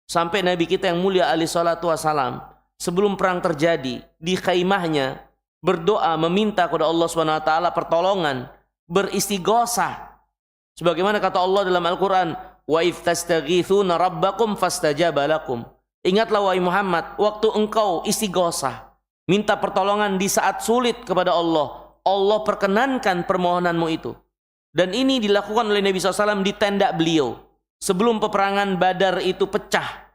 Sampai Nabi kita yang mulia alaihi wasallam sebelum perang terjadi di khaimahnya berdoa meminta kepada Allah Subhanahu wa taala pertolongan, beristighosah. Sebagaimana kata Allah dalam Al-Qur'an, "Wa idz tastaghitsuna rabbakum fastajaba lakum." Ingatlah wahai Muhammad, waktu engkau istighosah, minta pertolongan di saat sulit kepada Allah, Allah perkenankan permohonanmu itu. Dan ini dilakukan oleh Nabi SAW di tenda beliau. Sebelum peperangan Badar itu pecah,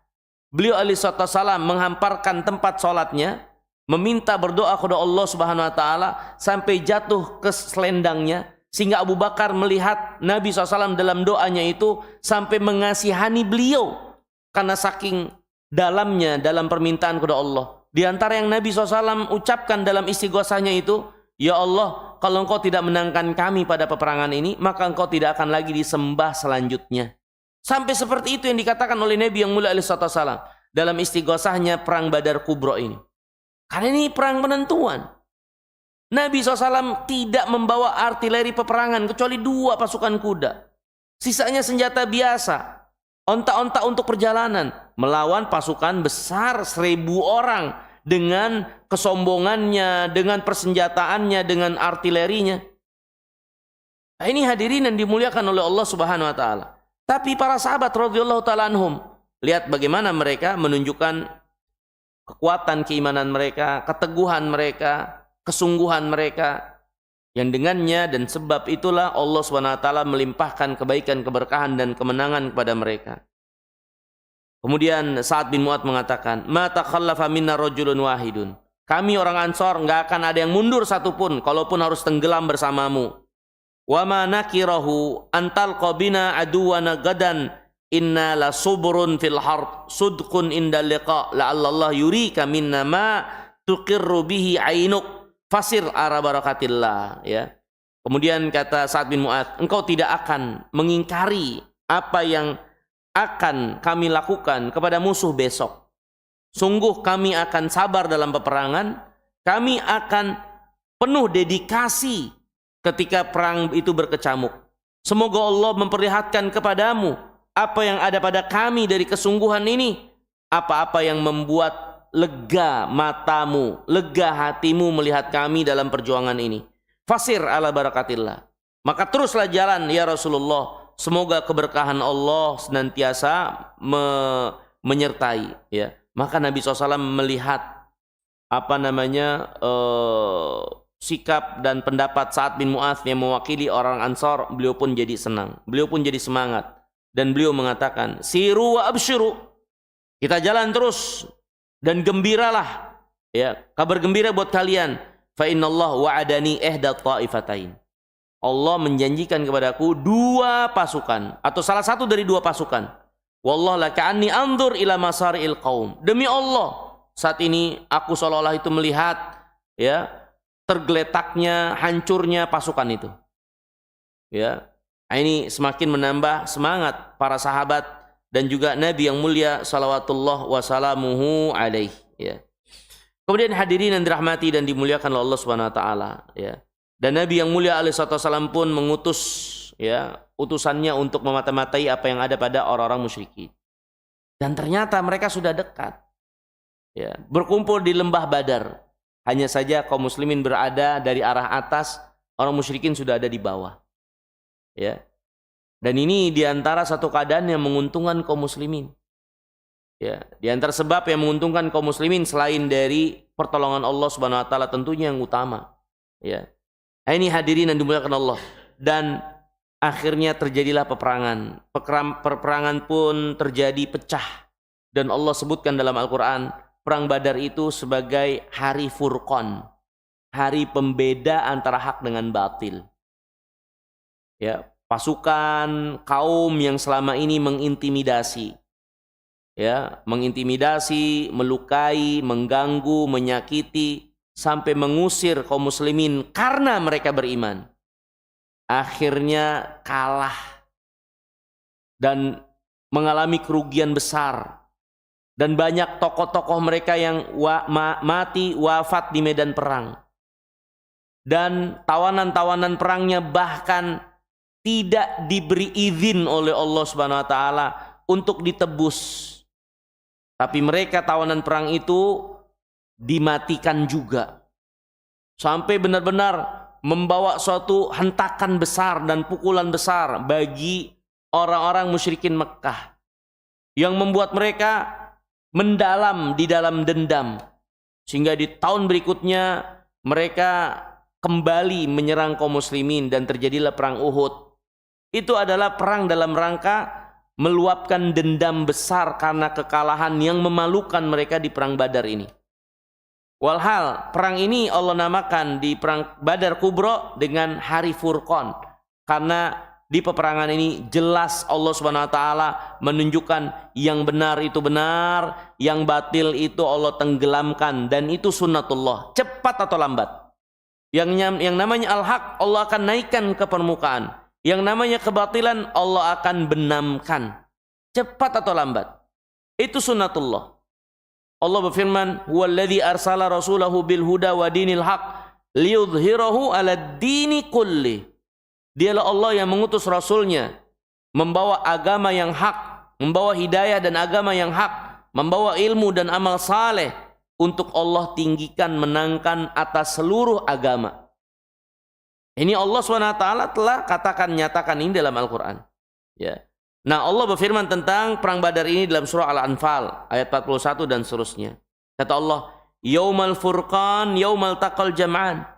beliau alaihi wasallam menghamparkan tempat sholatnya, meminta berdoa kepada Allah Subhanahu wa taala sampai jatuh ke selendangnya, sehingga Abu Bakar melihat Nabi SAW dalam doanya itu sampai mengasihani beliau karena saking dalamnya dalam permintaan kepada Allah. Di antara yang Nabi SAW ucapkan dalam istighosahnya itu, "Ya Allah, kalau engkau tidak menangkan kami pada peperangan ini, maka engkau tidak akan lagi disembah selanjutnya." Sampai seperti itu yang dikatakan oleh Nabi yang mulia alaihi wasallam dalam istighosahnya perang Badar Kubro ini. Karena ini perang penentuan. Nabi SAW tidak membawa artileri peperangan kecuali 2 pasukan kuda. Sisanya senjata biasa, onta-onta untuk perjalanan, melawan pasukan besar 1000 orang dengan kesombongannya, dengan persenjataannya, dengan artilerinya. Nah, ini hadirin yang dimuliakan oleh Allah Subhanahu wa taala. Tapi para sahabat radhiyallahu taala anhum, lihat bagaimana mereka menunjukkan kekuatan keimanan mereka, keteguhan mereka, kesungguhan mereka, yang dengannya dan sebab itulah Allah Subhanahu wa taala melimpahkan kebaikan, keberkahan dan kemenangan kepada mereka. Kemudian Sa'ad bin Mu'adz mengatakan, "Ma takhallafa minna rajulun wahidun." Kami orang Ansor enggak akan ada yang mundur satupun kalaupun harus tenggelam bersamamu. "Wa ma nakirahu antal qabina aduwana gadan inna la subrun fil harb sudqun indal liqa la'allallah yurika minna ma tuqirru bihi ainuk fasir ara barakatillah." Kemudian kata Sa'ad bin Mu'adz, engkau tidak akan mengingkari apa yang akan kami lakukan kepada musuh besok. Sungguh kami akan sabar dalam peperangan, kami akan penuh dedikasi ketika perang itu berkecamuk. Semoga Allah memperlihatkan kepadamu apa yang ada pada kami dari kesungguhan ini, apa-apa yang membuat lega matamu, lega hatimu melihat kami dalam perjuangan ini. Fasir ala barakatillah. Maka teruslah jalan ya Rasulullah. semoga keberkahan Allah senantiasa menyertai, ya. Maka Nabi SAW melihat sikap dan pendapat Sa'ad bin Mu'adz yang mewakili orang Ansar, beliau pun jadi senang, beliau pun jadi semangat, dan beliau mengatakan, siru wa absyiru, kita jalan terus dan gembiralah, ya, kabar gembira buat kalian. Fa innallah wa'adani ihda ta'ifatain, Allah menjanjikan kepadaku dua pasukan atau salah satu dari dua pasukan. Wallah laka'anni anzur ila masari'il qaum, demi Allah saat ini aku seolah-olah itu melihat, ya, tergeletaknya, hancurnya pasukan itu. Ya, ini semakin menambah semangat para sahabat dan juga Nabi yang mulia salawatullah wassalamuhu alaih. Ya. Kemudian hadirin yang dirahmati dan dimuliakan oleh Allah Subhanahu wa taala, ya. Dan Nabi yang mulia alaihi wasallam pun mengutus, ya, utusannya untuk memata-matai apa yang ada pada orang-orang musyrikin. Dan ternyata mereka sudah dekat. Ya, berkumpul di lembah Badar. Hanya saja kaum muslimin berada dari arah atas, orang musyrikin sudah ada di bawah. Ya. Dan ini diantara satu keadaan yang menguntungkan kaum muslimin. Ya, di antara sebab yang menguntungkan kaum muslimin selain dari pertolongan Allah Subhanahu wa taala tentunya yang utama. Ya. Ini hadirin yang dimuliakan Allah. Dan akhirnya terjadilah peperangan. Peperangan pun terjadi pecah. Dan Allah sebutkan dalam Al-Qur'an Perang Badar itu sebagai hari Furqan, hari pembeda antara hak dengan batil. Ya, pasukan kaum yang selama ini mengintimidasi, ya, mengintimidasi, melukai, mengganggu, menyakiti, sampai mengusir kaum muslimin karena mereka beriman, akhirnya kalah dan mengalami kerugian besar. Dan banyak tokoh-tokoh mereka yang mati wafat di medan perang. Dan tawanan-tawanan perangnya bahkan tidak diberi izin oleh Allah Subhanahu wa taala untuk ditebus. Tapi mereka tawanan perang itu dimatikan juga. Sampai benar-benar membawa suatu hentakan besar dan pukulan besar bagi orang-orang musyrikin Mekah. Yang membuat mereka mendalam di dalam dendam, sehingga di tahun berikutnya mereka kembali menyerang kaum muslimin dan terjadilah perang Uhud. Itu adalah perang dalam rangka meluapkan dendam besar karena kekalahan yang memalukan mereka di perang Badar ini. Walhal perang ini Allah namakan di perang Badar Kubro dengan hari Furqan, karena di peperangan ini jelas Allah Subhanahu wa taala menunjukkan yang benar itu benar, yang batil itu Allah tenggelamkan, dan itu sunnatullah, cepat atau lambat. Yang namanya al-haq Allah akan naikkan ke permukaan, yang namanya kebatilan Allah akan benamkan, cepat atau lambat. Itu sunnatullah. Allah berfirman, "Huwallazi arsala rasulahu bil huda wa dinil haq liyudhhirahu 'alad dini kulli." Dialah Allah yang mengutus Rasulnya membawa agama yang hak, membawa hidayah dan agama yang hak, membawa ilmu dan amal saleh untuk Allah tinggikan, menangkan atas seluruh agama. Ini Allah SWT telah katakan, nyatakan ini dalam Al-Quran. Ya. Nah, Allah berfirman tentang perang Badar ini dalam surah Al-Anfal ayat 41 dan seterusnya. Kata Allah, "Yaumal furqan, yaumal taqal jam'an."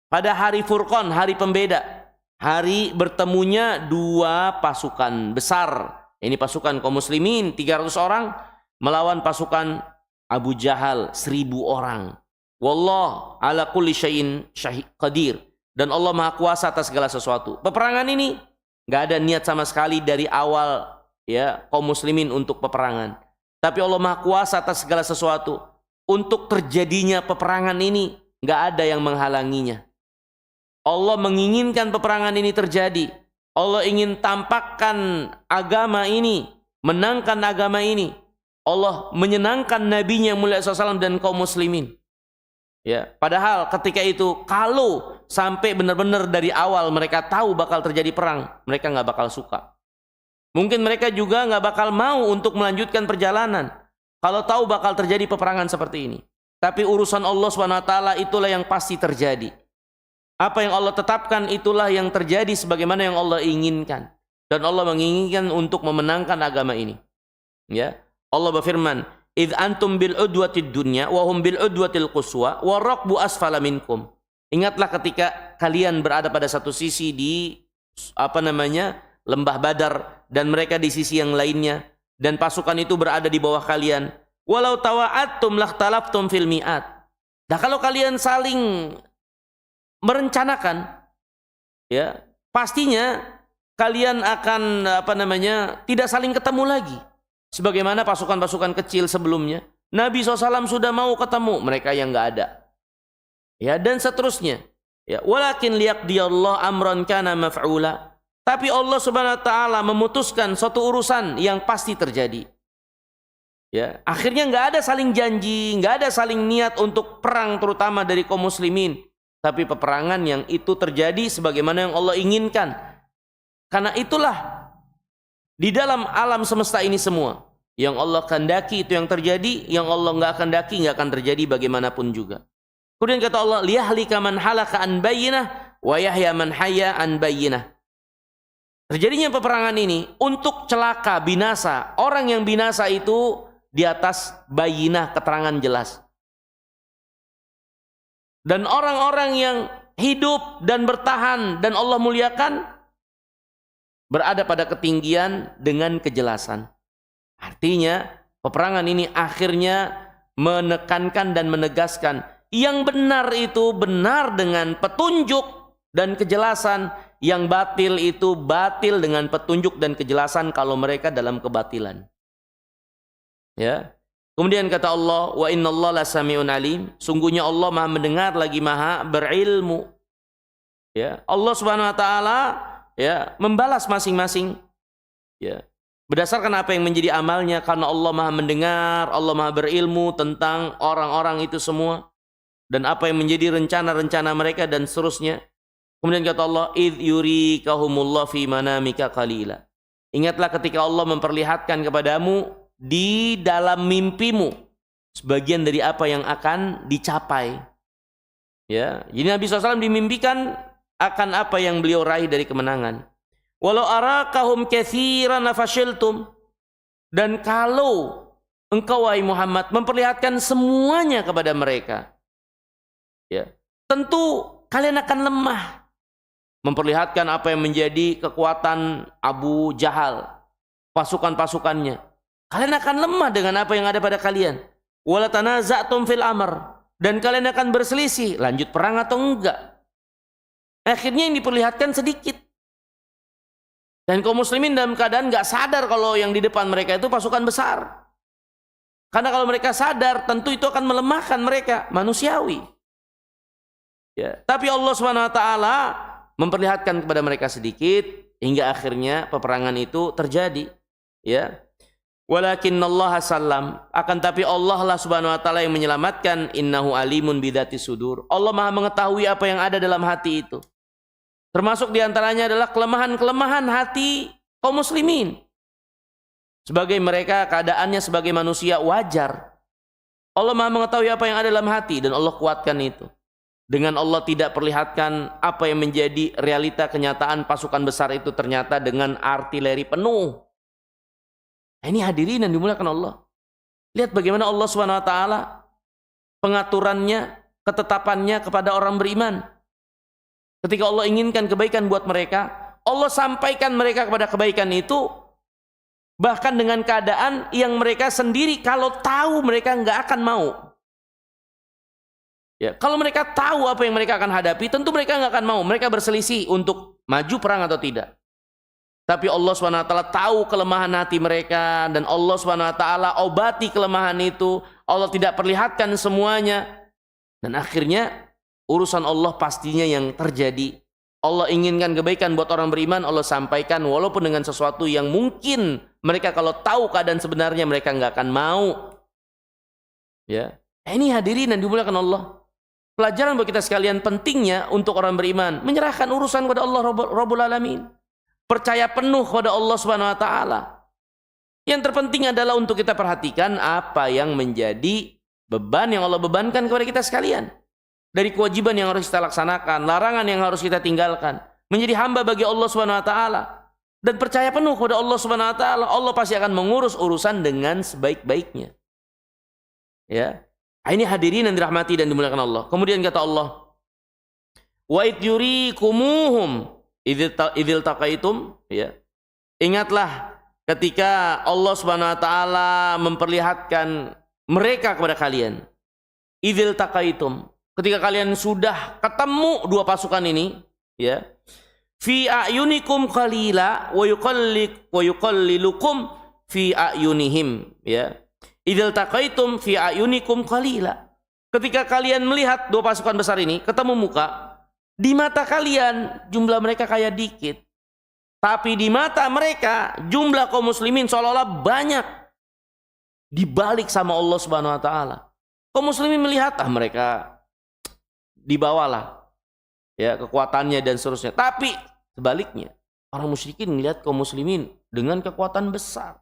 Pada hari Furqan, hari pembeda, hari bertemunya dua pasukan besar. Ini pasukan kaum muslimin 300 orang melawan pasukan Abu Jahal 1000 orang. Wallah ala kulli syai'in qadir. Dan Allah Maha Kuasa atas segala sesuatu. Peperangan ini nggak ada niat sama sekali dari awal, ya, kaum muslimin untuk peperangan. Tapi Allah Maha Kuasa atas segala sesuatu. Untuk terjadinya peperangan ini nggak ada yang menghalanginya. Allah menginginkan peperangan ini terjadi. Allah ingin tampakkan agama ini, menangkan agama ini. Allah menyenangkan Nabi-Nya mulia SAW dan kaum muslimin. Ya, padahal ketika itu kalau sampai benar-benar dari awal mereka tahu bakal terjadi perang, mereka nggak bakal suka. Mungkin mereka juga nggak bakal mau untuk melanjutkan perjalanan kalau tahu bakal terjadi peperangan seperti ini. Tapi urusan Allah SWT itulah yang pasti terjadi. Apa yang Allah tetapkan itulah yang terjadi sebagaimana yang Allah inginkan. dan Allah menginginkan untuk memenangkan agama ini. Ya, Allah berfirman, "Idz antum bil udwatid dunya wa hum bil udwatil quswa wa raqbu asfala minkum." Ingatlah ketika kalian berada pada satu sisi di lembah Badar dan mereka di sisi yang lainnya dan pasukan itu berada di bawah kalian. Walau tawa'attum lakhtalaftum fil mi'at. Nah, kalau kalian saling merencanakan, ya, pastinya kalian akan tidak saling ketemu lagi. Sebagaimana pasukan-pasukan kecil sebelumnya, Nabi SAW sudah mau ketemu, mereka yang nggak ada. Ya, dan seterusnya. Ya, walakin liyaqdiyallahu amran kana maf'ula. Tapi Allah Subhanahu wa taala memutuskan suatu urusan yang pasti terjadi. Ya, akhirnya nggak ada saling janji, nggak ada saling niat untuk perang terutama dari kaum muslimin. Tapi peperangan yang itu terjadi sebagaimana yang Allah inginkan. Karena itulah di dalam alam semesta ini semua, yang Allah kehendaki itu yang terjadi, yang Allah nggak kehendaki nggak akan terjadi bagaimanapun juga. Kemudian kata Allah, liyahlika man halaka an bayyinah wa yahya man hayya an bayyinah. Terjadinya peperangan ini untuk celaka, binasa. Orang yang binasa itu di atas bayyinah, keterangan jelas. Dan orang-orang yang hidup dan bertahan dan Allah muliakan berada pada ketinggian dengan kejelasan. Artinya peperangan ini akhirnya menekankan dan menegaskan yang benar itu benar dengan petunjuk dan kejelasan, yang batil itu batil dengan petunjuk dan kejelasan kalau mereka dalam kebatilan. Ya. Kemudian kata Allah, wa innallaha lasami'un alim, sungguhnya Allah Maha mendengar lagi Maha berilmu. Ya, Allah Subhanahu wa taala ya membalas masing-masing ya berdasarkan apa yang menjadi amalnya, karena Allah Maha mendengar, Allah Maha berilmu tentang orang-orang itu semua dan apa yang menjadi rencana-rencana mereka dan seterusnya. Kemudian kata Allah, idh yurikahumullah fi manamika qalila. Ingatlah ketika Allah memperlihatkan kepadamu di dalam mimpimu sebagian dari apa yang akan dicapai. Ya, jadi Nabi SAW dimimpikan akan apa yang beliau raih dari kemenangan. Walau arakahum katsiran lafashiltum. Dan kalau engkau wahai Muhammad memperlihatkan semuanya kepada mereka, ya, tentu kalian akan lemah. Memperlihatkan apa yang menjadi kekuatan Abu Jahal, pasukan-pasukannya. Kalian akan lemah dengan apa yang ada pada kalian. Wala tanaza'tum fil amr, dan kalian akan berselisih lanjut perang atau enggak. Akhirnya yang diperlihatkan sedikit. Dan kaum muslimin dalam keadaan enggak sadar kalau yang di depan mereka itu pasukan besar. Karena kalau mereka sadar, tentu itu akan melemahkan mereka, manusiawi. Ya, tapi Allah Subhanahu wa taala memperlihatkan kepada mereka sedikit hingga akhirnya peperangan itu terjadi. Ya. Walakinnallaha sallam, akan tapi Allah lah Subhanahu wa taala yang menyelamatkan, innahu alimun bidzati sudur. Allah Maha mengetahui apa yang ada dalam hati itu. Termasuk diantaranya adalah kelemahan-kelemahan hati kaum muslimin. Sebagai mereka keadaannya sebagai manusia wajar. Allah Maha mengetahui apa yang ada dalam hati dan Allah kuatkan itu. Dengan Allah tidak perlihatkan apa yang menjadi realita kenyataan pasukan besar itu ternyata dengan artileri penuh. Ini hadirin yang dimuliakan Allah. Lihat bagaimana Allah Subhanahu wa taala pengaturannya, ketetapannya kepada orang beriman. Ketika Allah inginkan kebaikan buat mereka, Allah sampaikan mereka kepada kebaikan itu bahkan dengan keadaan yang mereka sendiri kalau tahu mereka nggak akan mau. Ya, kalau mereka tahu apa yang mereka akan hadapi, tentu mereka nggak akan mau. Mereka berselisih untuk maju perang atau tidak. Tapi Allah SWT tahu kelemahan hati mereka dan Allah SWT obati kelemahan itu. Allah tidak perlihatkan semuanya. Dan akhirnya urusan Allah pastinya yang terjadi. Allah inginkan kebaikan buat orang beriman, Allah sampaikan walaupun dengan sesuatu yang mungkin mereka kalau tahu keadaan sebenarnya mereka nggak akan mau. Ya, ini hadirin yang dimuliakan Allah. Pelajaran buat kita sekalian pentingnya untuk orang beriman menyerahkan urusan kepada Allah Rabbul Alamin. Percaya penuh kepada Allah Subhanahu wa taala. Yang terpenting adalah untuk kita perhatikan apa yang menjadi beban yang Allah bebankan kepada kita sekalian. Dari kewajiban yang harus kita laksanakan, larangan yang harus kita tinggalkan, menjadi hamba bagi Allah Subhanahu wa taala. dan percaya penuh kepada Allah Subhanahu wa taala, Allah pasti akan mengurus urusan dengan sebaik-baiknya. Ya. Ini hadirin yang dirahmati dan dimuliakan Allah. Kemudian kata Allah, wa id yurikumuhum idzil taqaitum, ya. Ingatlah ketika Allah Subhanahu wa taala memperlihatkan mereka kepada kalian. Idzil taqaitum, ketika kalian sudah ketemu dua pasukan ini, ya. Fi a'yunikum qalila wa yuqallilukum fi a'yunihim, ya. Idzal taqaitum fi a'yunikum qalila. Ketika kalian melihat dua pasukan besar ini ketemu muka, di mata kalian jumlah mereka kayak dikit. Tapi di mata mereka jumlah kaum muslimin seolah-olah banyak. Dibalik sama Allah Subhanahu wa taala. Kaum muslimin melihat mereka dibawalah ya kekuatannya dan seterusnya. Tapi sebaliknya, orang musyrikin melihat kaum muslimin dengan kekuatan besar.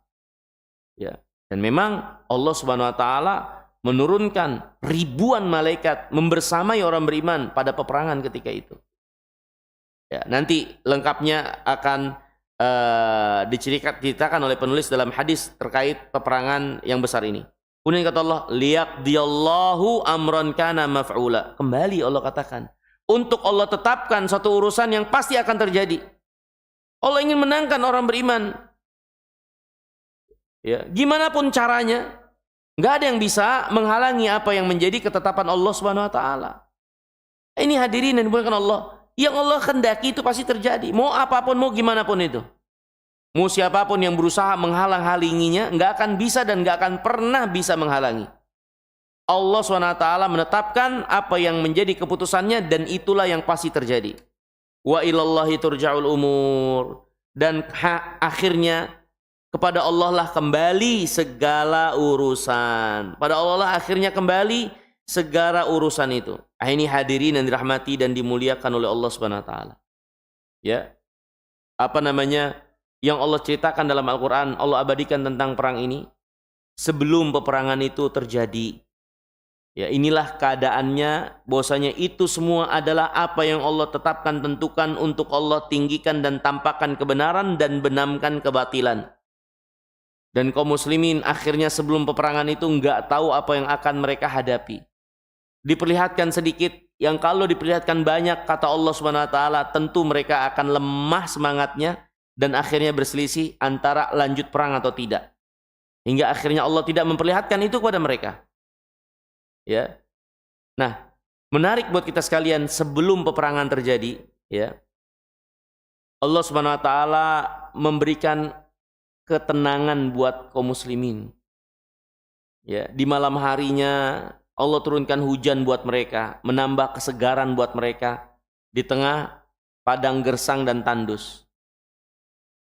Ya. Dan memang Allah Subhanahu wa taala menurunkan ribuan malaikat membersamai orang beriman pada peperangan ketika itu. Ya, nanti lengkapnya akan diceritakan oleh penulis dalam hadis terkait peperangan yang besar ini. Kemudian kata Allah, liyaqdiyallahu amran kana maf'ula. Kembali Allah katakan, untuk Allah tetapkan satu urusan yang pasti akan terjadi. Allah ingin menangkan orang beriman. Ya, gimana pun caranya, nggak ada yang bisa menghalangi apa yang menjadi ketetapan Allah Subhanahu wa taala. Ini hadirin yang dimuliakan Allah, yang Allah kehendaki itu pasti terjadi. Mau apapun, mau gimana pun itu. Mau siapapun yang berusaha menghalang-halanginya, nggak akan bisa dan nggak akan pernah bisa menghalangi. Allah Subhanahu wa taala menetapkan apa yang menjadi keputusannya dan itulah yang pasti terjadi. Wa ilallahi turja'ul umur, dan akhirnya kepada Allah lah kembali segala urusan. Pada Allah lah akhirnya kembali segala urusan itu. Ini hadirin yang dirahmati dan dimuliakan oleh Allah Subhanahu wa taala. Ya. Apa namanya? Yang Allah ceritakan dalam Al-Qur'an, Allah abadikan tentang perang ini sebelum peperangan itu terjadi. Ya, inilah keadaannya, bahwasanya itu semua adalah apa yang Allah tetapkan, tentukan untuk Allah tinggikan dan tampakkan kebenaran dan benamkan kebatilan. Dan kaum muslimin akhirnya sebelum peperangan itu nggak tahu apa yang akan mereka hadapi. Diperlihatkan sedikit, yang kalau diperlihatkan banyak, kata Allah Subhanahu wa taala, tentu mereka akan lemah semangatnya dan akhirnya berselisih antara lanjut perang atau tidak. Hingga akhirnya Allah tidak memperlihatkan itu kepada mereka. Ya. Nah, menarik buat kita sekalian, sebelum peperangan terjadi, ya. Allah Subhanahu wa taala memberikan ketenangan buat kaum muslimin. Ya, di malam harinya Allah turunkan hujan buat mereka, menambah kesegaran buat mereka di tengah padang gersang dan tandus.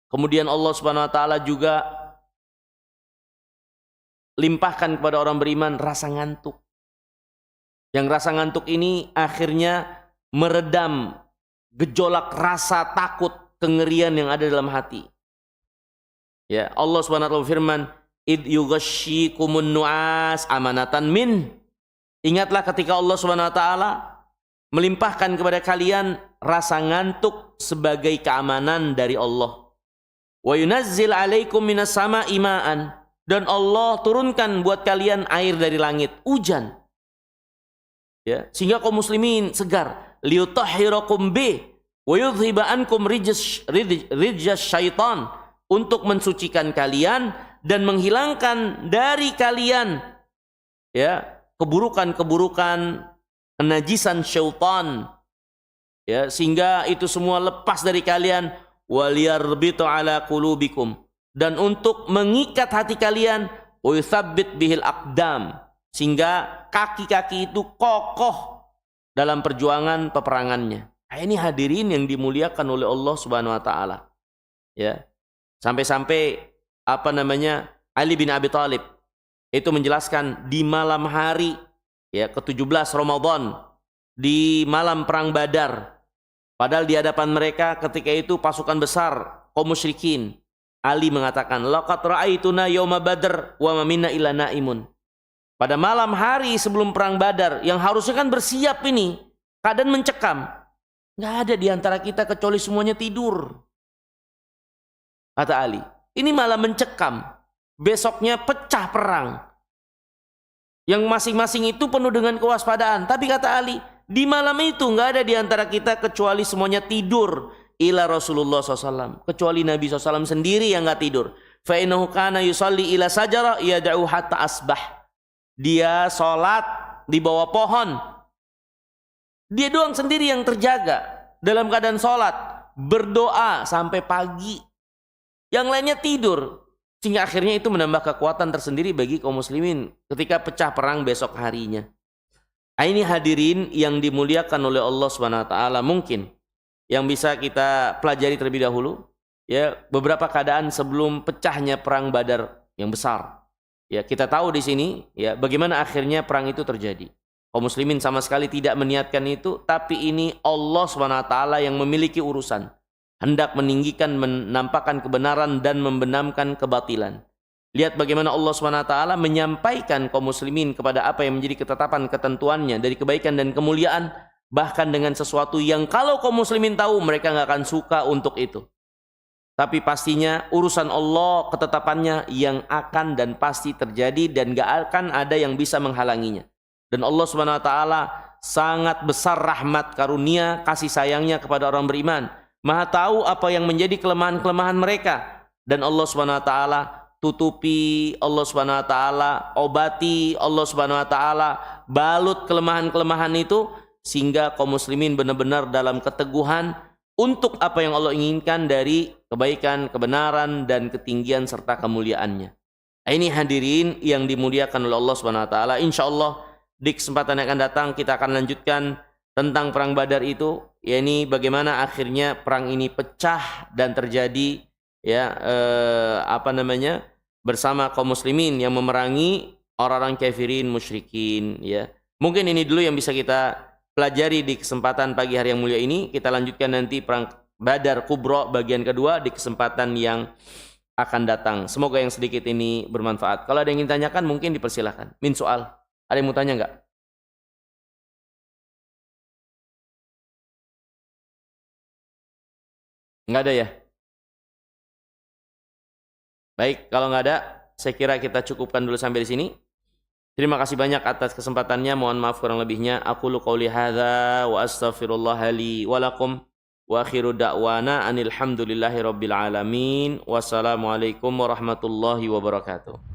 Kemudian Allah Subhanahu wa taala juga limpahkan kepada orang beriman rasa ngantuk. Yang rasa ngantuk ini akhirnya meredam gejolak rasa takut, kengerian yang ada dalam hati. Ya, Allah Subhanahu wa taala firman, id yughashshikumun nu'as amanatan min. Ingatlah ketika Allah Subhanahu wa taala melimpahkan kepada kalian rasa ngantuk sebagai keamanan dari Allah. Wa yunazzil 'alaikum minas sama'i ma'an, dan Allah turunkan buat kalian air dari langit, hujan. Ya, sehingga kaum muslimin segar. Liyutahhirakum bi wa yudhhiba ankum rijzas syaitan, untuk mensucikan kalian dan menghilangkan dari kalian ya keburukan-keburukan, kenajisan syaitan, ya, sehingga itu semua lepas dari kalian. Waliyarbitu ala qulubikum, dan untuk mengikat hati kalian. Wa yuthabbit bihil aqdam, sehingga kaki-kaki itu kokoh dalam perjuangan peperangannya. Ini hadirin yang dimuliakan oleh Allah Subhanahu wa taala. Ya. Sampai-sampai apa namanya, Ali bin Abi Thalib itu menjelaskan di malam hari ya ke-17 Ramadan, di malam perang Badar, padahal di hadapan mereka ketika itu pasukan besar kaum musyrikin, Ali mengatakan, laqad ra'aituna yauma badr wa ma minna illa naimun. Pada malam hari sebelum perang Badar, yang harusnya kan bersiap ini, keadaan mencekam, nggak ada di antara kita kecuali semuanya tidur. kata Ali. Ini malah mencekam. Besoknya pecah perang. Yang masing-masing itu penuh dengan kewaspadaan. Tapi kata Ali, di malam itu nggak ada di antara kita kecuali semuanya tidur. Ila Rasulullah SAW. Kecuali Nabi SAW sendiri yang nggak tidur. Fa'innahu kana yusalli ila sajarah yada'u hatta asbah. Dia sholat di bawah pohon. Dia doang sendiri yang terjaga dalam keadaan sholat. Berdoa sampai pagi. Yang lainnya tidur. Sehingga akhirnya itu menambah kekuatan tersendiri bagi kaum muslimin ketika pecah perang besok harinya. Ini hadirin yang dimuliakan oleh Allah SWT. Mungkin yang bisa kita pelajari terlebih dahulu, ya, beberapa keadaan sebelum pecahnya perang Badar yang besar. Ya, kita tahu di sini ya bagaimana akhirnya perang itu terjadi. Kaum muslimin sama sekali tidak meniatkan itu, tapi ini Allah SWT yang memiliki urusan. Hendak meninggikan, menampakkan kebenaran dan membenamkan kebatilan. Lihat bagaimana Allah SWT menyampaikan kaum muslimin kepada apa yang menjadi ketetapan ketentuannya dari kebaikan dan kemuliaan, bahkan dengan sesuatu yang kalau kaum muslimin tahu mereka nggak akan suka untuk itu. Tapi pastinya urusan Allah, ketetapannya yang akan dan pasti terjadi dan gak akan ada yang bisa menghalanginya. Dan Allah SWT sangat besar rahmat karunia kasih sayangnya kepada orang beriman. Maha tahu apa yang menjadi kelemahan-kelemahan mereka. Dan Allah SWT tutupi, Allah SWT obati, Allah SWT balut kelemahan-kelemahan itu sehingga kaum muslimin benar-benar dalam keteguhan untuk apa yang Allah inginkan dari kebaikan, kebenaran dan ketinggian serta kemuliaannya. Ini hadirin yang dimuliakan oleh Allah SWT. Insyaallah di kesempatan yang akan datang kita akan lanjutkan tentang perang Badar itu, yakni bagaimana akhirnya perang ini pecah dan terjadi ya bersama kaum muslimin yang memerangi orang-orang kafirin musyrikin ya. Mungkin ini dulu yang bisa kita pelajari di kesempatan pagi hari yang mulia ini. Kita lanjutkan nanti perang Badar Kubra bagian kedua di kesempatan yang akan datang. Semoga yang sedikit ini bermanfaat. Kalau ada yang ingin tanyakan mungkin dipersilahkan. Min soal. Ada yang mau tanya enggak? Enggak ada ya? Baik, kalau enggak ada, saya kira kita cukupkan dulu sampai di sini. Terima kasih banyak atas kesempatannya. Mohon maaf kurang lebihnya. Aqulu qouli hadza wa astaghfirullah li wa lakum wa akhiru da'wana anil hamdulillahi rabbil alamin. Wassalamualaikum warahmatullahi wabarakatuh.